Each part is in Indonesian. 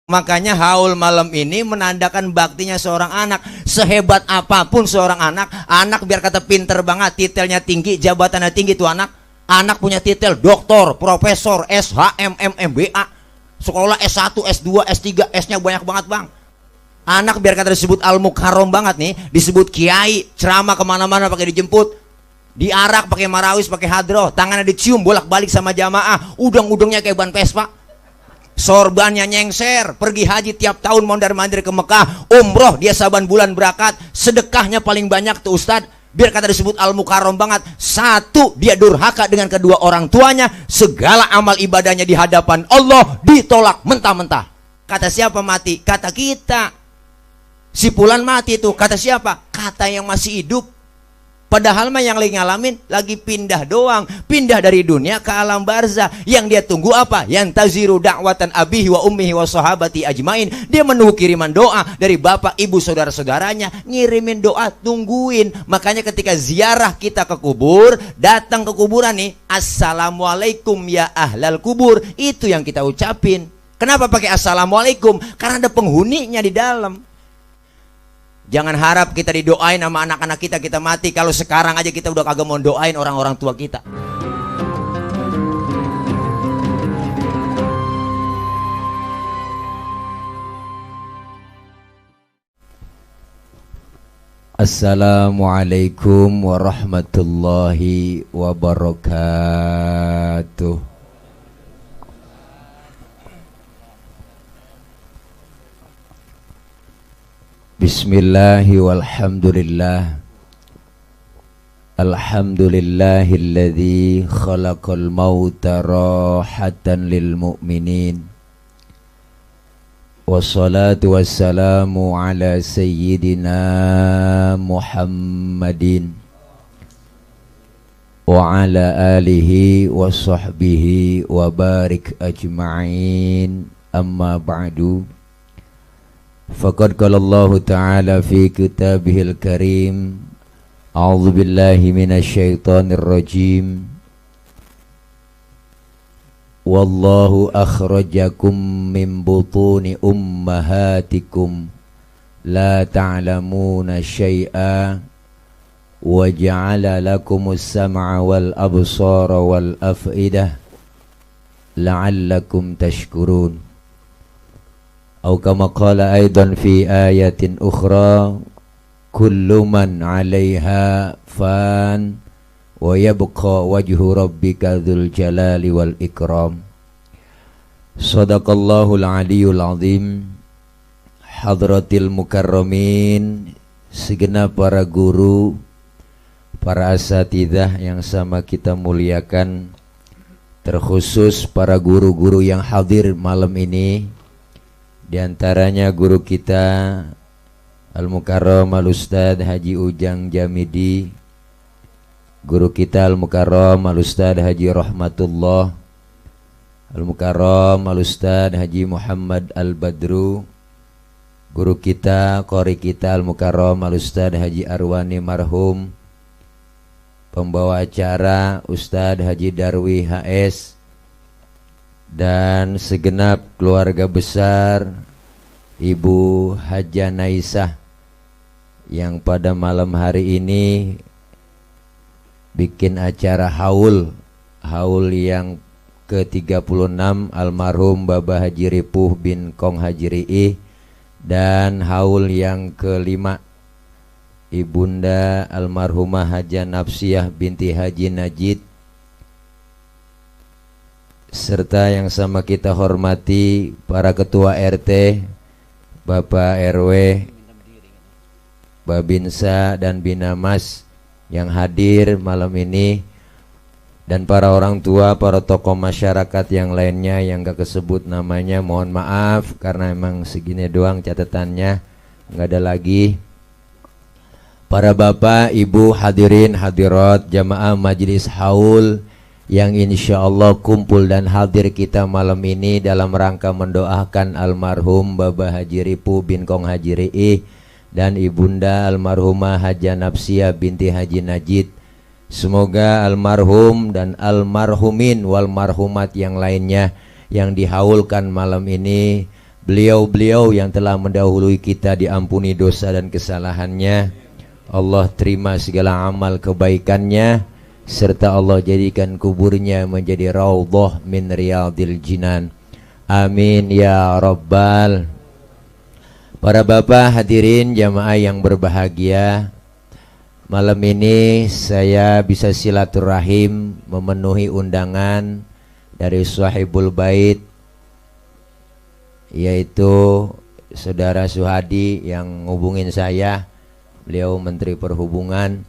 Makanya haul malam ini menandakan baktinya seorang anak. Sehebat apapun seorang anak, anak biar kata pinter banget, titelnya tinggi, jabatannya tinggi tuh anak. Anak punya titel doktor, profesor, SHM, MBA, sekolah S1, S2, S3, S-nya banyak banget bang. Anak biar kata disebut al-mukarrom banget nih, disebut kiai, ceramah kemana-mana pakai dijemput, diarak pakai marawis, pakai hadroh, tangannya dicium bolak-balik sama jamaah, udang-udangnya kayak ban Vespa, sorbannya nyengser, pergi haji tiap tahun mondar-mandir ke Mekah, umroh dia saban bulan berangkat, sedekahnya paling banyak tuh ustad, biar kata disebut al-mukarrom banget. Satu, dia durhaka dengan kedua orang tuanya, segala amal ibadahnya di hadapan Allah ditolak mentah-mentah. Kata siapa mati? Kata kita. Si Fulan mati itu, kata siapa? Kata yang masih hidup. Padahal mah yang lagi ngalamin lagi pindah doang, pindah dari dunia ke alam barzah. Yang dia tunggu apa? Yantaziru da'watan abihi wa ummihi wa sahabati ajmain. Dia menunggu kiriman doa dari bapak, ibu, saudara-saudaranya, ngirimin doa, tungguin. Makanya ketika ziarah kita ke kubur, datang ke kuburan nih, assalamualaikum ya ahlal kubur, itu yang kita ucapin. Kenapa pakai assalamualaikum? Karena ada penghuninya di dalam. Jangan harap kita didoain sama anak-anak kita, kita mati. Kalau sekarang aja kita udah kagak mau doain orang-orang tua kita. Assalamualaikum warahmatullahi wabarakatuh. Bismillahi walhamdulillah. Alhamdulillahilladzi khalaqal mauta rahatan lil mu'minin. Wassalatu wassalamu ala sayyidina Muhammadin wa ala alihi wa sahbihi wa barik ajma'in. Amma ba'du. Faqad qala Allah Ta'ala fi kitabihil karim, a'udzu billahi minasyaitonir rajim. Wallahu akhrajakum min butuni ummahatikum la ta'lamuna syai'a wa ja'ala lakumus sam'a wal absara wal af'idah la'allakum tashkurun. Atau kama qala aidan fi ayatin ukhra, kullu man 'alaiha fan wa yabqa wajhu rabbika dzul jalali wal ikram. Shadaqallahul aliyul azim. Hadratil mukarramin, segenap para guru, para asatidzah yang sama kita muliakan, terkhusus para guru-guru yang hadir malam ini. Di antaranya guru kita Al-Mukarram Al-Ustad Haji Ujang Jamidi, guru kita Al-Mukarram Al-Ustad Haji Rahmatullah, Al-Mukarram Al-Ustad Haji Muhammad Al-Badru, guru kita, qori kita Al-Mukarram Al-Ustad Haji Arwani marhum, pembawa acara Ustad Haji Darwi HS, dan segenap keluarga besar Ibu Haja Naisah yang pada malam hari ini bikin acara haul yang ke-36 almarhum Bapak Haji Ripuh bin Kong Haji Ri'ih, dan haul yang ke-5 Ibunda almarhumah Haja Nafsiyah binti Haji Najid, serta yang sama kita hormati para ketua RT, Bapak RW, Babinsa dan Binamas yang hadir malam ini, dan para orang tua, para tokoh masyarakat yang lainnya yang gak kesebut namanya, mohon maaf karena emang segini doang catatannya, gak ada lagi. Para bapak, ibu, hadirin, hadirat, jamaah majelis haul yang insya Allah kumpul dan hadir kita malam ini dalam rangka mendoakan almarhum Bapak Haji Ripuh bin Kong Haji Ri'ih dan ibunda almarhumah Haja Nafsiyah binti Haji Najid. Semoga almarhum dan almarhumin wal marhumat yang lainnya yang dihaulkan malam ini Beliau-beliau yang telah mendahului kita diampuni dosa dan kesalahannya. Allah terima segala amal kebaikannya, serta Allah jadikan kuburnya menjadi raudhah min riyadil jinan. Amin ya rabbal. Para bapak hadirin jamaah yang berbahagia, malam ini saya bisa silaturahim memenuhi undangan dari sahibul bait, yaitu saudara Suhadi yang ngubungin saya. Beliau Menteri Perhubungan,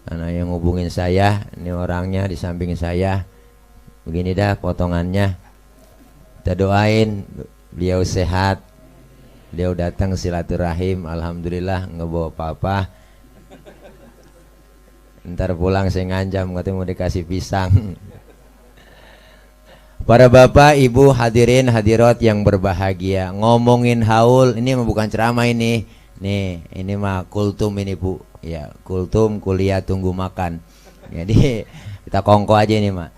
anak yang ngubungin saya. Ini orangnya di samping saya. Begini dah potongannya. Kita doain beliau sehat. Beliau datang silaturahim, alhamdulillah nggak bawa apa-apa. Ntar pulang saya ngancam katanya mau dikasih pisang. Para bapak, ibu, hadirin, hadirat yang berbahagia, ngomongin haul ini bukan ceramah ini. Nih, ini mah kultum ini Bu. Ya, kultum kuliah tunggu makan. Jadi kita kongko aja ini mah.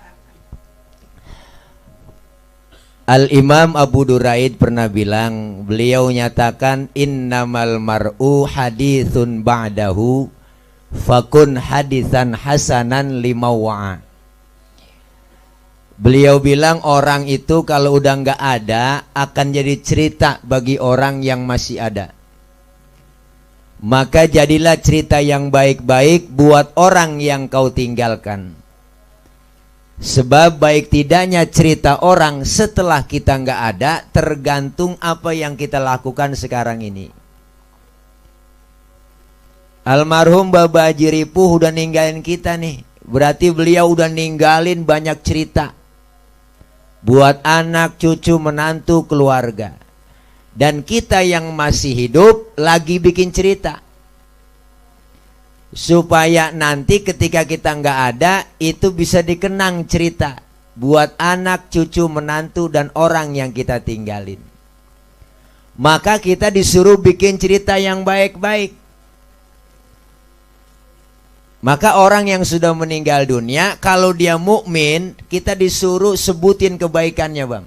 Al-Imam Abu Duraid pernah bilang, beliau nyatakan innamal mar'u haditsun ba'dahu fakun hadisan hasanan limawa'a. Beliau bilang orang itu kalau udah nggak ada akan jadi cerita bagi orang yang masih ada. Maka jadilah cerita yang baik-baik buat orang yang kau tinggalkan. Sebab baik tidaknya cerita orang setelah kita nggak ada tergantung apa yang kita lakukan sekarang ini. Almarhum Baba Haji Ripuh udah ninggalin kita nih. Berarti beliau udah ninggalin banyak cerita buat anak, cucu, menantu, keluarga. Dan kita yang masih hidup lagi bikin cerita supaya nanti ketika kita nggak ada itu bisa dikenang cerita buat anak, cucu, menantu, dan orang yang kita tinggalin. Maka kita disuruh bikin cerita yang baik-baik. Maka orang yang sudah meninggal dunia, kalau dia mukmin, kita disuruh sebutin kebaikannya, Bang.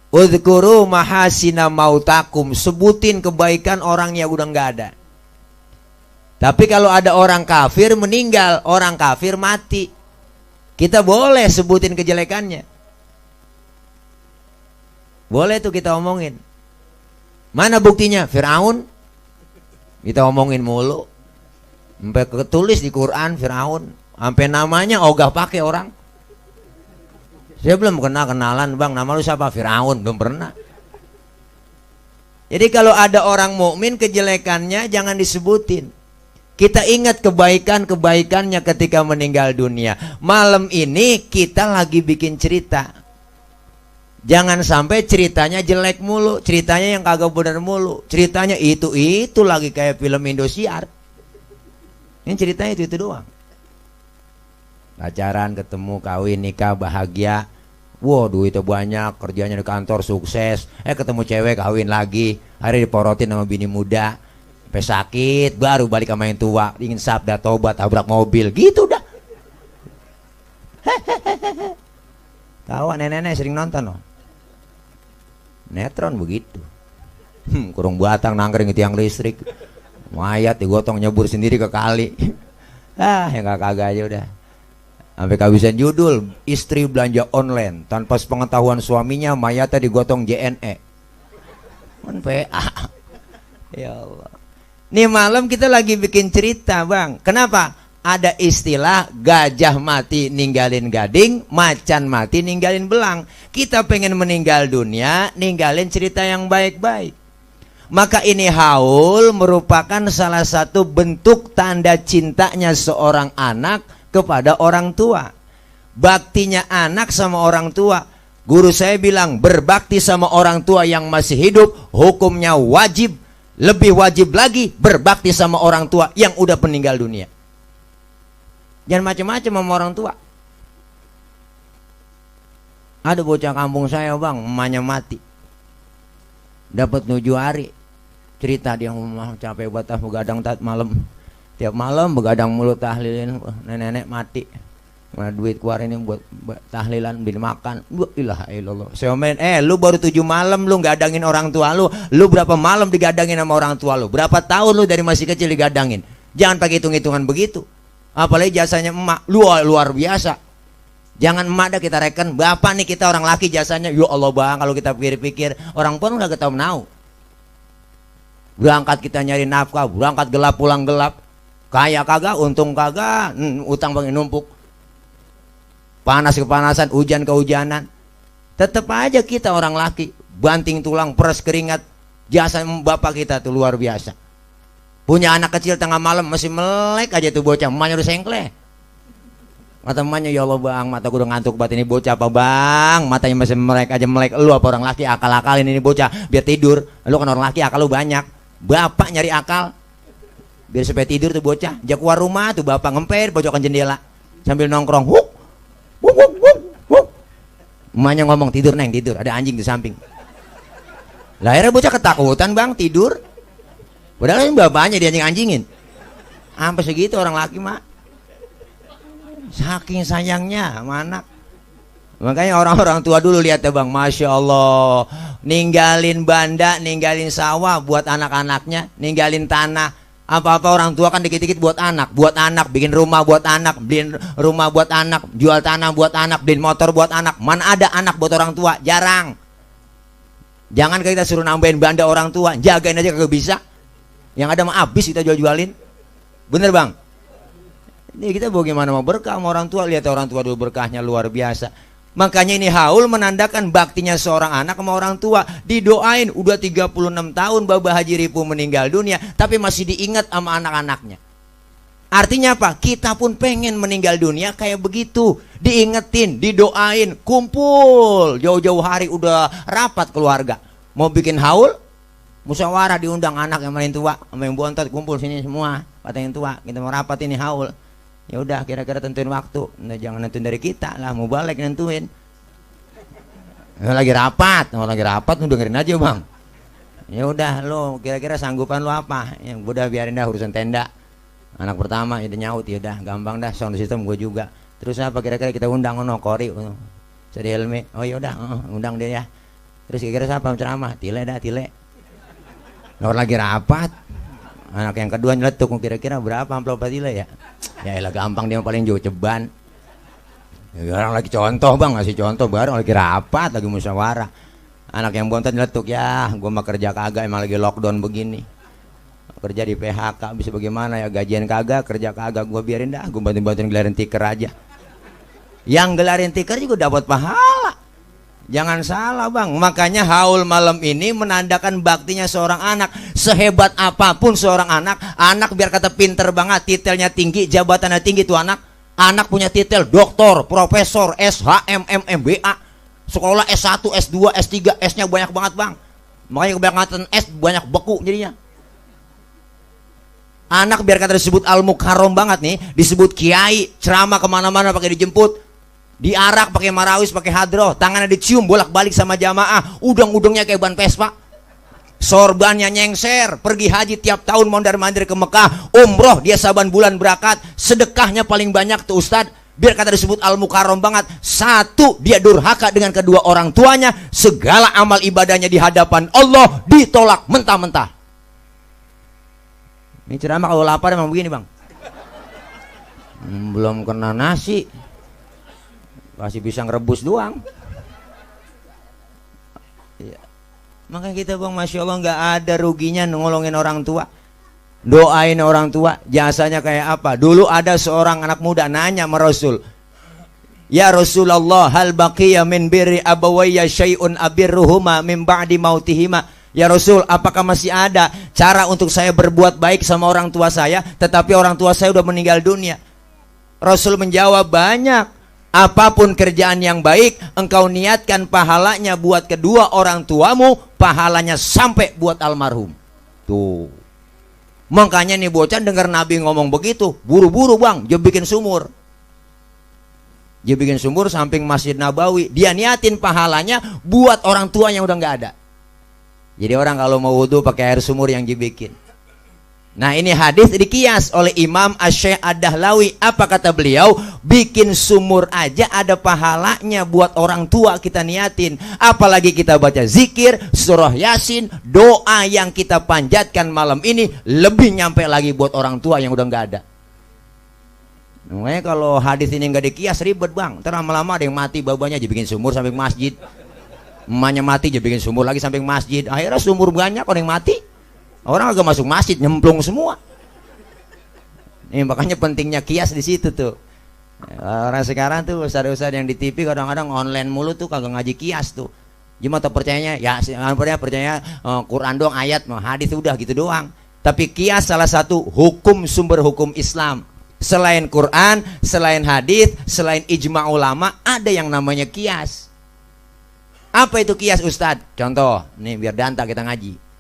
Udhkuru mahasina mautakum, sebutin kebaikan orang yang udah nggak ada. Tapi kalau ada orang kafir meninggal, orang kafir mati, kita boleh sebutin kejelekannya. Boleh tuh kita omongin. Mana buktinya? Fir'aun kita omongin mulu. Sampai ketulis di Quran Fir'aun, sampai namanya ogah pakai orang. Saya belum kenalan, Bang, nama lu siapa? Fir'aun, belum pernah. Jadi kalau ada orang mukmin kejelekannya jangan disebutin. Kita ingat kebaikan-kebaikannya ketika meninggal dunia. Malam ini kita lagi bikin cerita. Jangan sampai ceritanya jelek mulu, ceritanya yang kagak benar mulu, ceritanya itu lagi kayak film Indosiar. Ini ceritanya itu doang. Pacaran, ketemu, kawin, nikah, bahagia. Wow, duitnya banyak, kerjanya di kantor sukses. Ketemu cewek, kawin lagi. Hari diporotin sama bini muda. Sampai sakit, baru balik sama yang tua. Ingin sabda tobat, tabrak mobil. Gitu dah. Kawan nenek-nenek sering nonton loh. Netron begitu. Kurung batang nangkring di tiang listrik. Mayat digotong nyebur sendiri ke kali. Yang kagak aja udah. Sampai kehabisan judul, istri belanja online tanpa sepengetahuan suaminya, mayatnya digotong JNE. PA. Ya Allah. Nih malam kita lagi bikin cerita, Bang. Kenapa? Ada istilah gajah mati ninggalin gading, macan mati ninggalin belang. Kita pengen meninggal dunia, ninggalin cerita yang baik-baik. Maka ini haul merupakan salah satu bentuk tanda cintanya seorang anak kepada orang tua. Baktinya anak sama orang tua. Guru saya bilang berbakti sama orang tua yang masih hidup hukumnya wajib. Lebih wajib lagi berbakti sama orang tua yang udah meninggal dunia. Jangan macam-macam sama orang tua. Ada bocah kampung saya, Bang, emaknya mati. Dapat 7 hari. Cerita dia capek buat begadang malam. Tiap malam begadang mulut tahlilin, nenek-nenek mati. Mana duit keluar ini buat tahlilan, beli makan. La ilaha illallah. Saya main, lu baru 7 malam lu gadangin orang tua lu. Lu berapa malam digadangin sama orang tua lu? Berapa tahun lu dari masih kecil digadangin? Jangan pakai hitung-hitungan begitu. Apalagi jasanya emak, luar biasa. Jangan emak dah kita reken. Bapak nih kita orang laki jasanya, ya Allah bang, kalau kita pikir-pikir, orang pun udah ketau menau. Berangkat kita nyari nafkah, berangkat gelap pulang gelap. Kaya kagak, untung kagak, utang bang numpuk. Panas kepanasan, hujan kehujanan. Tetap aja kita orang laki, banting tulang, peres keringat. Jasa bapak kita tuh luar biasa. Punya anak kecil tengah malam masih melek aja tuh bocah, emaknya udah sengkle. Kata emaknya, ya Allah bang, mata gue udah ngantuk banget ini bocah apa bang, matanya masih melek aja melek. Lu apa orang laki akal-akalin ini bocah biar tidur. Lu kan orang laki akal lu banyak. Bapak nyari akal biar supaya tidur tuh bocah. Jak keluar rumah tuh bapak ngempet pojokan jendela sambil nongkrong. Emaknya ngomong, tidur neng, tidur, ada anjing di samping. Lah akhirnya bocah ketakutan bang, tidur. Padahal kan bapaknya dia anjing-anjingin. Sampai segitu orang laki mak. Saking sayangnya sama anak. Makanya orang-orang tua dulu lihat ya bang, Masya Allah, ninggalin banda, ninggalin sawah buat anak-anaknya, ninggalin tanah. Apa-apa orang tua kan dikit-dikit buat anak, bikin rumah buat anak, beliin rumah buat anak, jual tanah buat anak, beliin motor buat anak. Mana ada anak buat orang tua? Jarang. Jangan kita suruh nambahin banda orang tua, jagain aja kagak bisa. Yang ada mah habis kita jual-jualin. Bener bang? Ini kita bagaimana mau berkah sama orang tua? Lihat orang tua dulu berkahnya luar biasa. Makanya ini haul menandakan baktinya seorang anak sama orang tua. Didoain udah 36 tahun Babah Haji Ripu meninggal dunia, tapi masih diingat sama anak-anaknya. Artinya apa? Kita pun pengen meninggal dunia kayak begitu. Diingetin, didoain, kumpul. Jauh-jauh hari udah rapat keluarga. Mau bikin haul, musyawarah diundang anak yang paling tua sama yang bontot, kumpul sini semua. Kata yang tua, kita mau rapat ini haul. Ya udah kira-kira tentuin waktu. Nah, jangan nentuin dari kita lah, mau balik nentuin. Lagi rapat lu dengerin aja bang. Ya udah lo kira-kira sanggupan lo apa? Yang udah biarin dah urusan tenda. Anak pertama itu nyaut, ya udah gampang dah, sound system gue juga. Terus apa kira-kira kita undang Kori, Sadi Helmi. Oh ya udah, undang dia ya. Terus kira-kira siapa ceramah? Tile dah, Tile. Lo lagi rapat. Anak yang kedua nyeletuk, kira-kira berapa amplop Tile ya? Ya elah gampang, dia paling jauh ceban. Ya, orang lagi contoh bang, ngasih contoh bareng lagi rapat, lagi musyawarah. Anak yang bontot nyeletuk, ya gue mah kerja kagak, emang lagi lockdown begini. Kerja di PHK, bisa bagaimana ya, gajian kagak, kerja kagak, gue biarin dah, gue bantuin gelarin tiker aja. Yang gelarin tiker juga dapat pahala. Jangan salah bang, makanya haul malam ini menandakan baktinya seorang anak. Sehebat apapun seorang anak biar kata pinter banget, titelnya tinggi, jabatannya tinggi tuh anak. Anak punya titel doktor, profesor, SHM, MBA, sekolah S1, S2, S3, S-nya banyak banget bang. Makanya kebanyakan S banyak beku jadinya. Anak biar kata disebut al-mukarram banget nih, disebut kiai, ceramah kemana-mana pakai dijemput. Diarak pakai marawis, pakai hadroh, tangannya dicium bolak-balik sama jamaah, udang-udangnya kayak ban Vespa, sorbannya nyengser, pergi haji tiap tahun mondar-mandir ke Mekah, umroh dia saban bulan berangkat, sedekahnya paling banyak tuh Ustadz. Biar kata disebut al-mukarram banget. Satu, dia durhaka dengan kedua orang tuanya, segala amal ibadahnya di hadapan Allah ditolak mentah-mentah. Ini ceramah kalau lapar emang begini bang. Belum kena nasi, masih bisa ngerebus doang. Ya. Makanya kita bang, Masya Allah nggak ada ruginya nolongin orang tua, doain orang tua. Jasanya kayak apa? Dulu ada seorang anak muda nanya sama Rasul, ya Rasulullah, hal baqiya min birri abawayya syai'un abirruhuma min ba'di mautihima. Ya Rasul, apakah masih ada cara untuk saya berbuat baik sama orang tua saya, tetapi orang tua saya udah meninggal dunia? Rasul menjawab, banyak. Apapun kerjaan yang baik engkau niatkan pahalanya buat kedua orang tuamu, pahalanya sampai buat almarhum. Tuh. Makanya nih bocah dengar Nabi ngomong begitu, buru-buru bang, dia bikin sumur. Dia bikin sumur samping Masjid Nabawi. Dia niatin pahalanya buat orang tua yang udah nggak ada. Jadi orang kalau mau wudhu pakai air sumur yang dibikin. Nah, ini hadis dikias oleh Imam Asy-Syaikh Ad-Dahlawi. Apa kata beliau? Bikin sumur aja ada pahalanya buat orang tua kita niatin. Apalagi kita baca zikir, surah Yasin, doa yang kita panjatkan malam ini lebih nyampe lagi buat orang tua yang udah nggak ada. Makanya kalau hadis ini nggak dikias ribet bang. Ntar lama-lama ada yang mati babanya aja bikin sumur sampai masjid. Emaknya mati aja bikin sumur lagi sampai masjid. Akhirnya sumur banyak orang yang mati. Orang agak masuk masjid nyemplung semua. Ini makanya pentingnya kias di situ tuh. Orang sekarang tuh ustadz-ustadz yang di TV kadang-kadang online mulu tuh kagak ngaji kias tuh. Cuma tak percayanya ya percaya Quran doang ayat hadis udah gitu doang. Tapi kias salah satu hukum sumber hukum Islam. Selain Quran, selain hadis, selain ijma ulama ada yang namanya kias. Apa itu kias ustadz? Contoh, nih biar danta kita ngaji.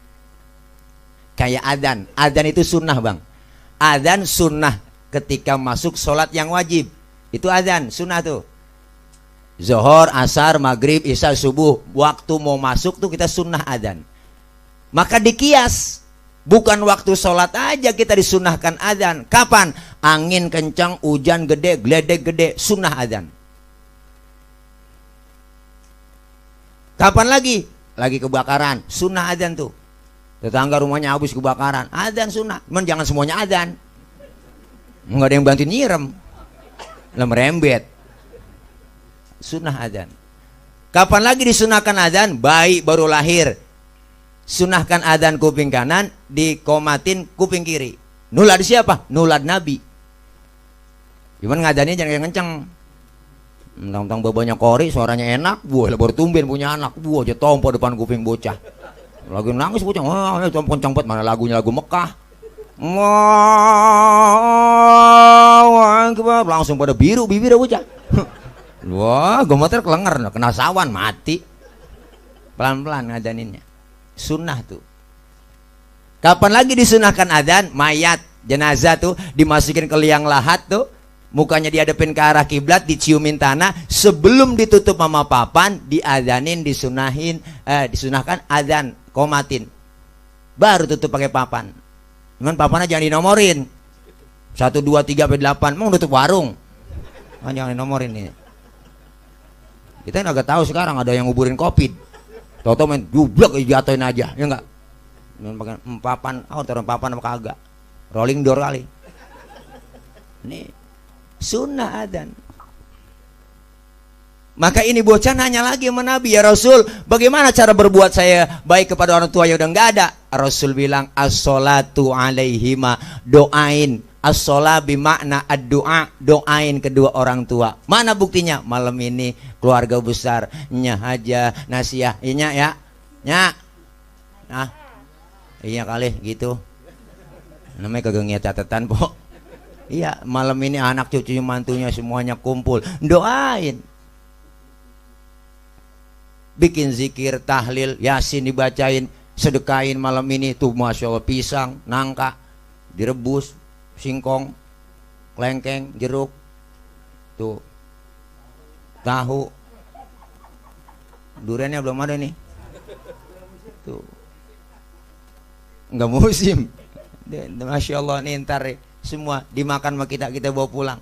Kayak adzan. Adzan itu sunnah bang. Adzan sunnah ketika masuk sholat yang wajib. Itu adzan sunnah tuh. Zuhur, asar, maghrib, isya, subuh. Waktu mau masuk tuh kita sunnah adzan. Maka dikias. Bukan waktu sholat aja kita disunnahkan adzan. Kapan? Angin kencang, hujan gede, geledek gede. Sunnah adzan. Kapan lagi? Lagi kebakaran. Sunnah adzan tuh. Tetangga rumahnya habis kebakaran, adzan sunnah. Cuman jangan semuanya adzan. Nggak ada yang bantu nyirem. Lah merembet. Sunnah adzan. Kapan lagi disunahkan adzan? Bayi baru lahir. Sunahkan adzan kuping kanan, dikomatin kuping kiri. Nulad siapa? Nulad Nabi. Cuman ngadzannya jangan kenceng. Tentang babanya kori, suaranya enak. Buah baru tumben punya anak. Buah aja tompo depan kuping bocah. Lagi nangis bocah, wah kencang banget, mana lagunya lagu Mekah. Wah, langsung pada biru bibir bocah. Wah, gemeter kelenger, kena sawan mati. Pelan-pelan ngadaninnya. Sunnah tuh. Kapan lagi disunahkan adzan? Mayat jenazah tuh dimasukin ke liang lahat tuh, mukanya dihadapin ke arah kiblat, diciumin tanah, sebelum ditutup sama papan, diadzanin, disunahkan adzan, komatin. Baru tutup pakai papan. Cuman papannya jangan dinomorin. 1 2 3 sampai 8. Mau tutup warung. Kan jangan dinomorin ini. Kita agak tahu sekarang ada yang nguburin Covid. Toto main jublek jatuhin aja, ya enggak? Pakai papan, taruh papan apa kagak? Rolling door kali. Ini sunnah adzan. Maka ini bocah nanya lagi sama Nabi, ya Rasul, bagaimana cara berbuat saya baik kepada orang tua yang udah nggak ada? Rasul bilang, as-sholatu alaihima, doain. As-sholat bimakna ad-doa, doain kedua orang tua. Mana buktinya? Malam ini keluarga besar, nya aja nasiah, iya ya, nya, nah, iya kali gitu. Namanya kagak ngiat catatan po. Iya, malam ini anak cucunya mantunya semuanya kumpul, doain. Bikin zikir, tahlil, yasin dibacain, sedekain malam ini tuh, masya Allah, pisang, nangka, direbus, singkong, kelengkeng, jeruk, tuh, tahu, duriannya belum ada nih, tuh, nggak musim, masya Allah, nih ntar semua dimakan sama kita bawa pulang.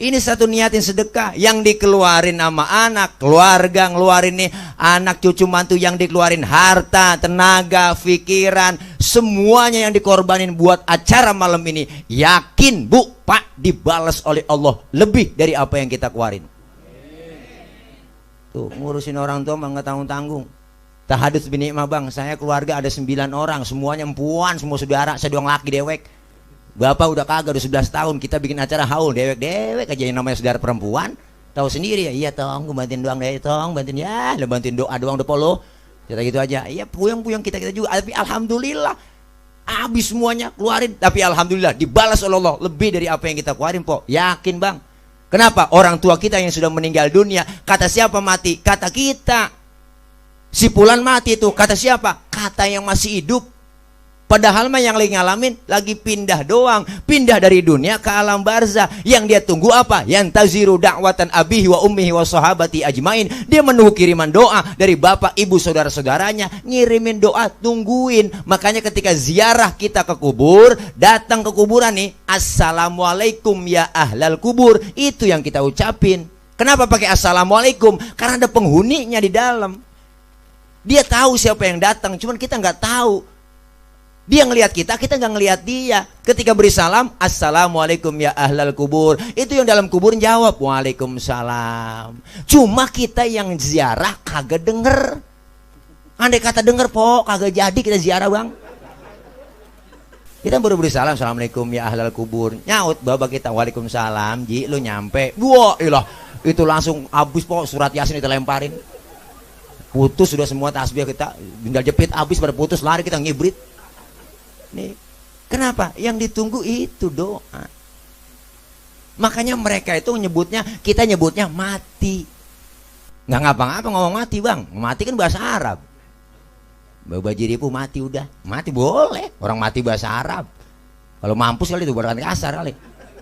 Ini satu niatin sedekah yang dikeluarin sama anak, keluarga ngeluarin nih, anak cucu mantu yang dikeluarin harta, tenaga, pikiran, semuanya yang dikorbanin buat acara malam ini. Yakin Bu, Pak, dibalas oleh Allah lebih dari apa yang kita keluarin. Tuh, ngurusin orang tua mah nggak tanggung-tanggung. Tahadus binikmah bang, saya keluarga ada 9 orang, semuanya empuan, semua saudara, saya doang laki dewek. Bapak udah kagak, udah 11 tahun kita bikin acara haul dewek-dewek aja yang namanya saudara perempuan. Tahu sendiri ya, iya tong, gue bantuin doang deh, tong, bantuin ya, lo bantuin doa doang depo lo. Kita gitu aja. Iya, puyeng-puyeng kita juga, tapi alhamdulillah habis semuanya keluarin, tapi alhamdulillah dibalas oleh Allah lebih dari apa yang kita keluarin, po. Yakin, Bang. Kenapa? Orang tua kita yang sudah meninggal dunia, kata siapa mati? Kata kita. Si Fulan mati itu, kata siapa? Kata yang masih hidup. Padahal mah yang lagi ngalamin lagi pindah doang, pindah dari dunia ke alam barzah. Yang dia tunggu apa? Yantaziru da'watan abihi wa ummihi wa sahabati ajmain. Dia menunggu kiriman doa dari bapak, ibu, saudara-saudaranya, ngirimin doa, tungguin. Makanya ketika ziarah kita ke kubur, datang ke kuburan nih, assalamualaikum ya ahlal kubur, itu yang kita ucapin. Kenapa pakai assalamualaikum? Karena ada penghuninya di dalam. Dia tahu siapa yang datang, cuman kita nggak tahu. Dia ngelihat kita nggak ngelihat dia. Ketika beri salam, assalamualaikum ya ahlal kubur, itu yang dalam kubur jawab waalaikumsalam. Cuma kita yang ziarah kagak denger. Andai kata denger po, kagak jadi kita ziarah bang. Kita baru beri salam, assalamualaikum ya ahlal kubur, nyaut bapak kita waalaikumsalam. Ji lu nyampe, wah ilah, itu langsung habis po, surat yasin kita lemparin. Putus sudah semua tasbih kita, tinggal jepit habis, pada putus lari kita ngibrit. Nih, kenapa? Yang ditunggu itu doa. Makanya mereka itu nyebutnya, kita nyebutnya mati. Nggak ngapa-ngapa ngomong mati bang. Mati kan bahasa Arab. Babajiripu mati udah. Mati boleh. Orang mati bahasa Arab. Kalau mampus kali itu berarti kasar kali.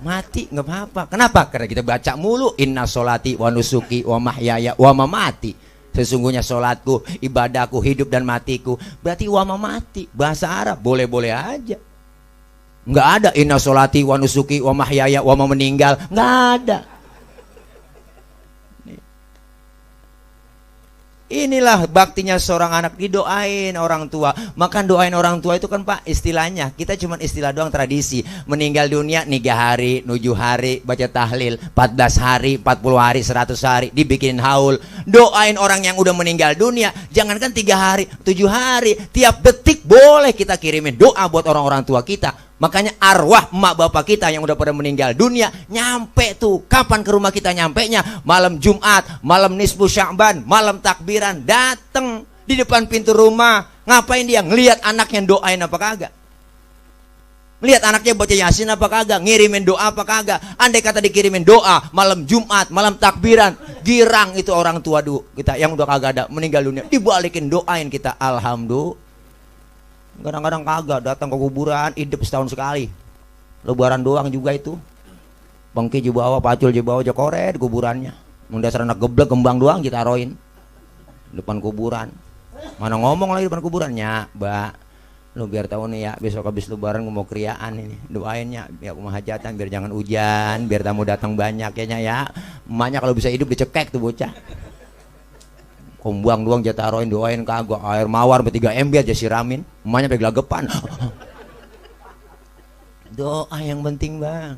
Mati nggak apa-apa. Kenapa? Karena kita baca mulu. Inna sholati wa nusuki wa mahyaya wa mamati. Sesungguhnya sholatku, ibadahku, hidup dan matiku. Berarti wa mamati, bahasa Arab, boleh-boleh aja. Nggak ada inna sholati wa nusuki wa mahyaya wa meninggal, nggak ada. Inilah baktinya seorang anak, didoain orang tua. Maka doain orang tua itu kan Pak istilahnya, kita cuma istilah doang, tradisi. Meninggal dunia 3 hari, 7 hari, baca tahlil, 14 hari, 40 hari, 100 hari, dibikinin haul. Doain orang yang udah meninggal dunia, jangankan 3 hari, 7 hari, tiap detik boleh kita kirimin doa buat orang-orang tua kita. Makanya arwah emak bapak kita yang udah pada meninggal dunia nyampe tuh. Kapan ke rumah kita nyampenya? Malam Jumat, malam nisfu Sya'ban, malam takbiran, dateng di depan pintu rumah. Ngapain dia? Ngelihat anaknya doain apa kagak? Lihat anaknya baca yasin apa kagak? Ngirimin doa apa kagak? Andai kata dikirimin doa malam Jumat, malam takbiran, girang itu orang tua kita yang udah kagak ada meninggal dunia, dibalikin doain kita, alhamdulillah. Kadang-kadang kagak, datang ke kuburan hidup setahun sekali, lebaran doang juga itu. Bangki di bawah, pacul di bawah, jokore di kuburannya. Mendasar anak geblek kembang doang ditaruhin depan kuburan. Mana ngomong lagi depan kuburannya, Mbak. Lu biar tahu nih ya, besok habis lebaran gue mau kriaan ini. Doainnya biar rumah hajatan, biar jangan hujan, biar tamu datang banyak kayaknya ya. Emaknya kalau bisa hidup dicekek tuh bocah. Kombang doang jatah taruhin, doain kagak. Air mawar 3 ember aja siramin, emaknya sampai gelagapan. Doa yang penting bang.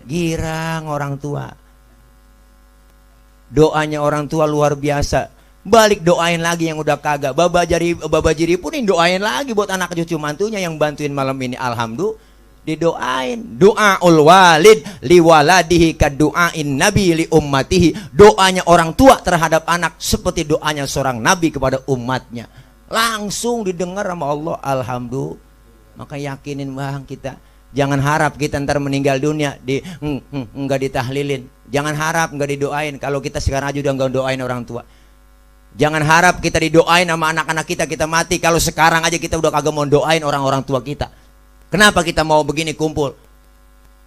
Girang orang tua, doanya orang tua luar biasa. Balik doain lagi yang udah kagak. Babajiri pun doain lagi buat anak cucu mantunya yang bantuin malam ini, alhamdulillah. Didoain, doaul walid liwaladihi kadu'ain nabi li ummatihi. Doanya orang tua terhadap anak seperti doanya seorang nabi kepada umatnya, langsung didengar sama Allah, alhamdulillah. Maka yakinin bang kita, jangan harap kita ntar meninggal dunia enggak ditahlilin. Jangan harap enggak didoain. Kalau kita sekarang aja udah enggak doain orang tua, jangan harap kita didoain sama anak-anak kita mati. Kalau sekarang aja kita udah kagak mau doain orang-orang tua kita. Kenapa kita mau begini kumpul?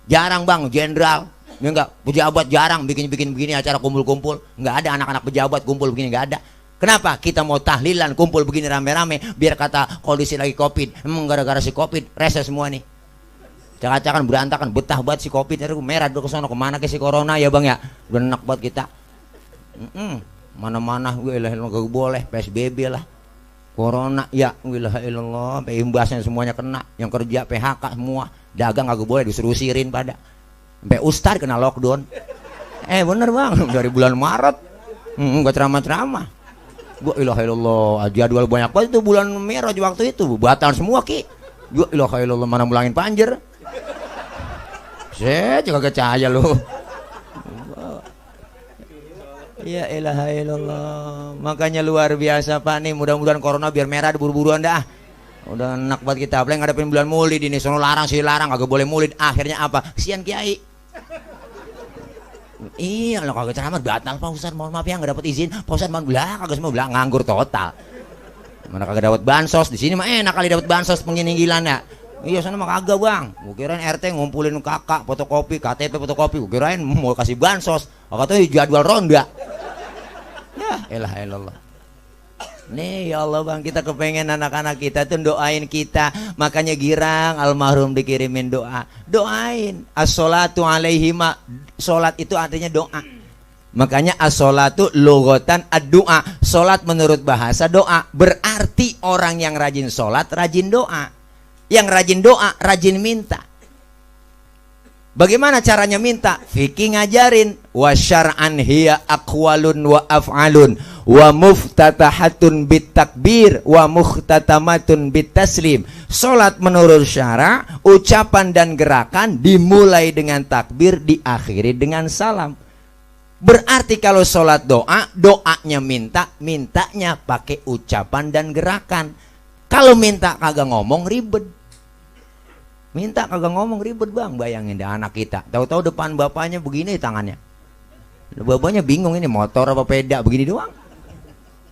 Jarang bang, jenderal, ya enggak, pejabat jarang bikin begini acara kumpul-kumpul. Enggak ada anak-anak pejabat kumpul begini, enggak ada. Kenapa? Kita mau tahlilan kumpul begini rame-rame, biar kata kondisi lagi covid. Emang gara-gara si covid, rese semua nih. Cak-cakan berantakan, betah banget si covid, merah dulu ke sana, kemana ke si corona ya bang ya? Udah enak buat kita. Mana-mana, gue gak boleh, PSBB lah. Corona ya wilahilallah, sampai imbasnya semuanya kena. Yang kerja PHK semua, dagang kagak boleh, disuruh usirin pada. Sampai ustad kena lockdown. Bener bang, dari bulan Maret nggak ceramah-ceramah. Wilahilallah, jadwal banyak banget itu bulan Merah waktu itu, batal semua ki. Wilahilallah, mana mulangin panjer. Saya juga kecaya lu. Ya ilaha illallah. Makanya luar biasa Pak nih, mudah-mudahan corona biar merah buru-buruan dah. Udah enak buat kita, apalagi ngadepin bulan Maulid ini. Sono larang sih larang, kagak boleh Maulid. Akhirnya apa? Kesian kiai. Iya, kalau kagak ceramah batal Pak Ustaz, mohon maaf ya nggak dapat izin. Pak Ustaz mohon belah, kagak semua belah, nganggur total. Mana kagak dapat bansos, di sini mah enak kali dapat bansos penginggilan ya. Iya sana mah kagak bang. Gua kirain RT ngumpulin kakak fotokopi, KTP fotokopi. Gua kirain mau kasih bansos. Katanya jadwal ronda. Ya elah elallah. Nih ya Allah bang, kita kepengen anak-anak kita tuh doain kita. Makanya girang almarhum dikirimin doa. Doain. As-sholatu alaihima. Sholat itu artinya doa. Makanya as-sholatu lughatan ad-du'a. Sholat menurut bahasa doa. Berarti orang yang rajin sholat rajin doa. Yang rajin doa rajin minta. Bagaimana caranya minta? Fikih ngajarin. Wa syar'an hiya aqwalun wa af'alun wa muftatahatun bit takbir wa muhtatamatun bit taslim. Salat menurut syara, ucapan dan gerakan dimulai dengan takbir, diakhiri dengan salam. Berarti kalau sholat doa, doanya minta, mintanya pakai ucapan dan gerakan. Kalau minta kagak ngomong ribet. Minta kagak ngomong ribet bang. Bayangin deh anak kita, tahu-tahu depan bapaknya begini tangannya. Bapaknya bingung ini motor apa peda begini doang.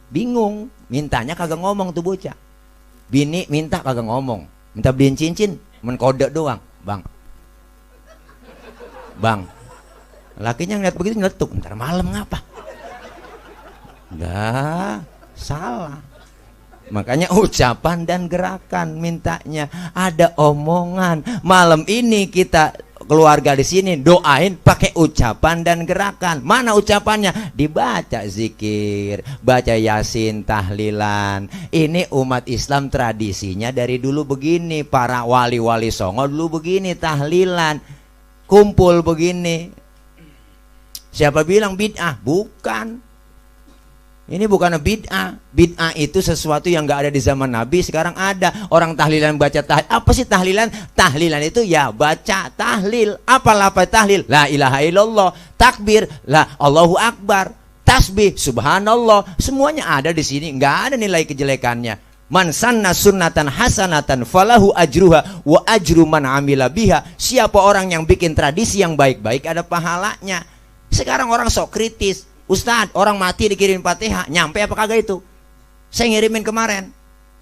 Bingung. Mintanya kagak ngomong tuh bocah. Bini minta kagak ngomong. Minta beliin cincin, menkode doang. Bang. Bang. Lakinya ngeliat begitu nyeletuk. Ntar malam ngapa? Enggak. Salah. Makanya ucapan dan gerakan mintanya. Ada omongan. Malam ini kita keluarga di sini doain pakai ucapan dan gerakan. Mana ucapannya? Dibaca zikir, baca yasin, tahlilan. Ini umat Islam tradisinya dari dulu begini. Para wali-wali songo dulu begini tahlilan. Kumpul begini. Siapa bilang bid'ah? Bukan. Ini bukan bid'ah. Bid'ah itu sesuatu yang gak ada di zaman Nabi. Sekarang ada. Orang tahlilan baca tahlil. Apa sih tahlilan? Tahlilan itu ya baca tahlil. Apa tahlil? La ilaha illallah. Takbir. La Allahu Akbar. Tasbih. Subhanallah. Semuanya ada di sini. Gak ada nilai kejelekannya. Man sanna sunnatan hasanatan falahu ajruha wa ajru man amila biha. Siapa orang yang bikin tradisi yang baik-baik ada pahalanya. Sekarang orang sok kritis. Ustadz, orang mati dikirim Fatihah, nyampe apa kagak itu? Saya ngirimin kemarin.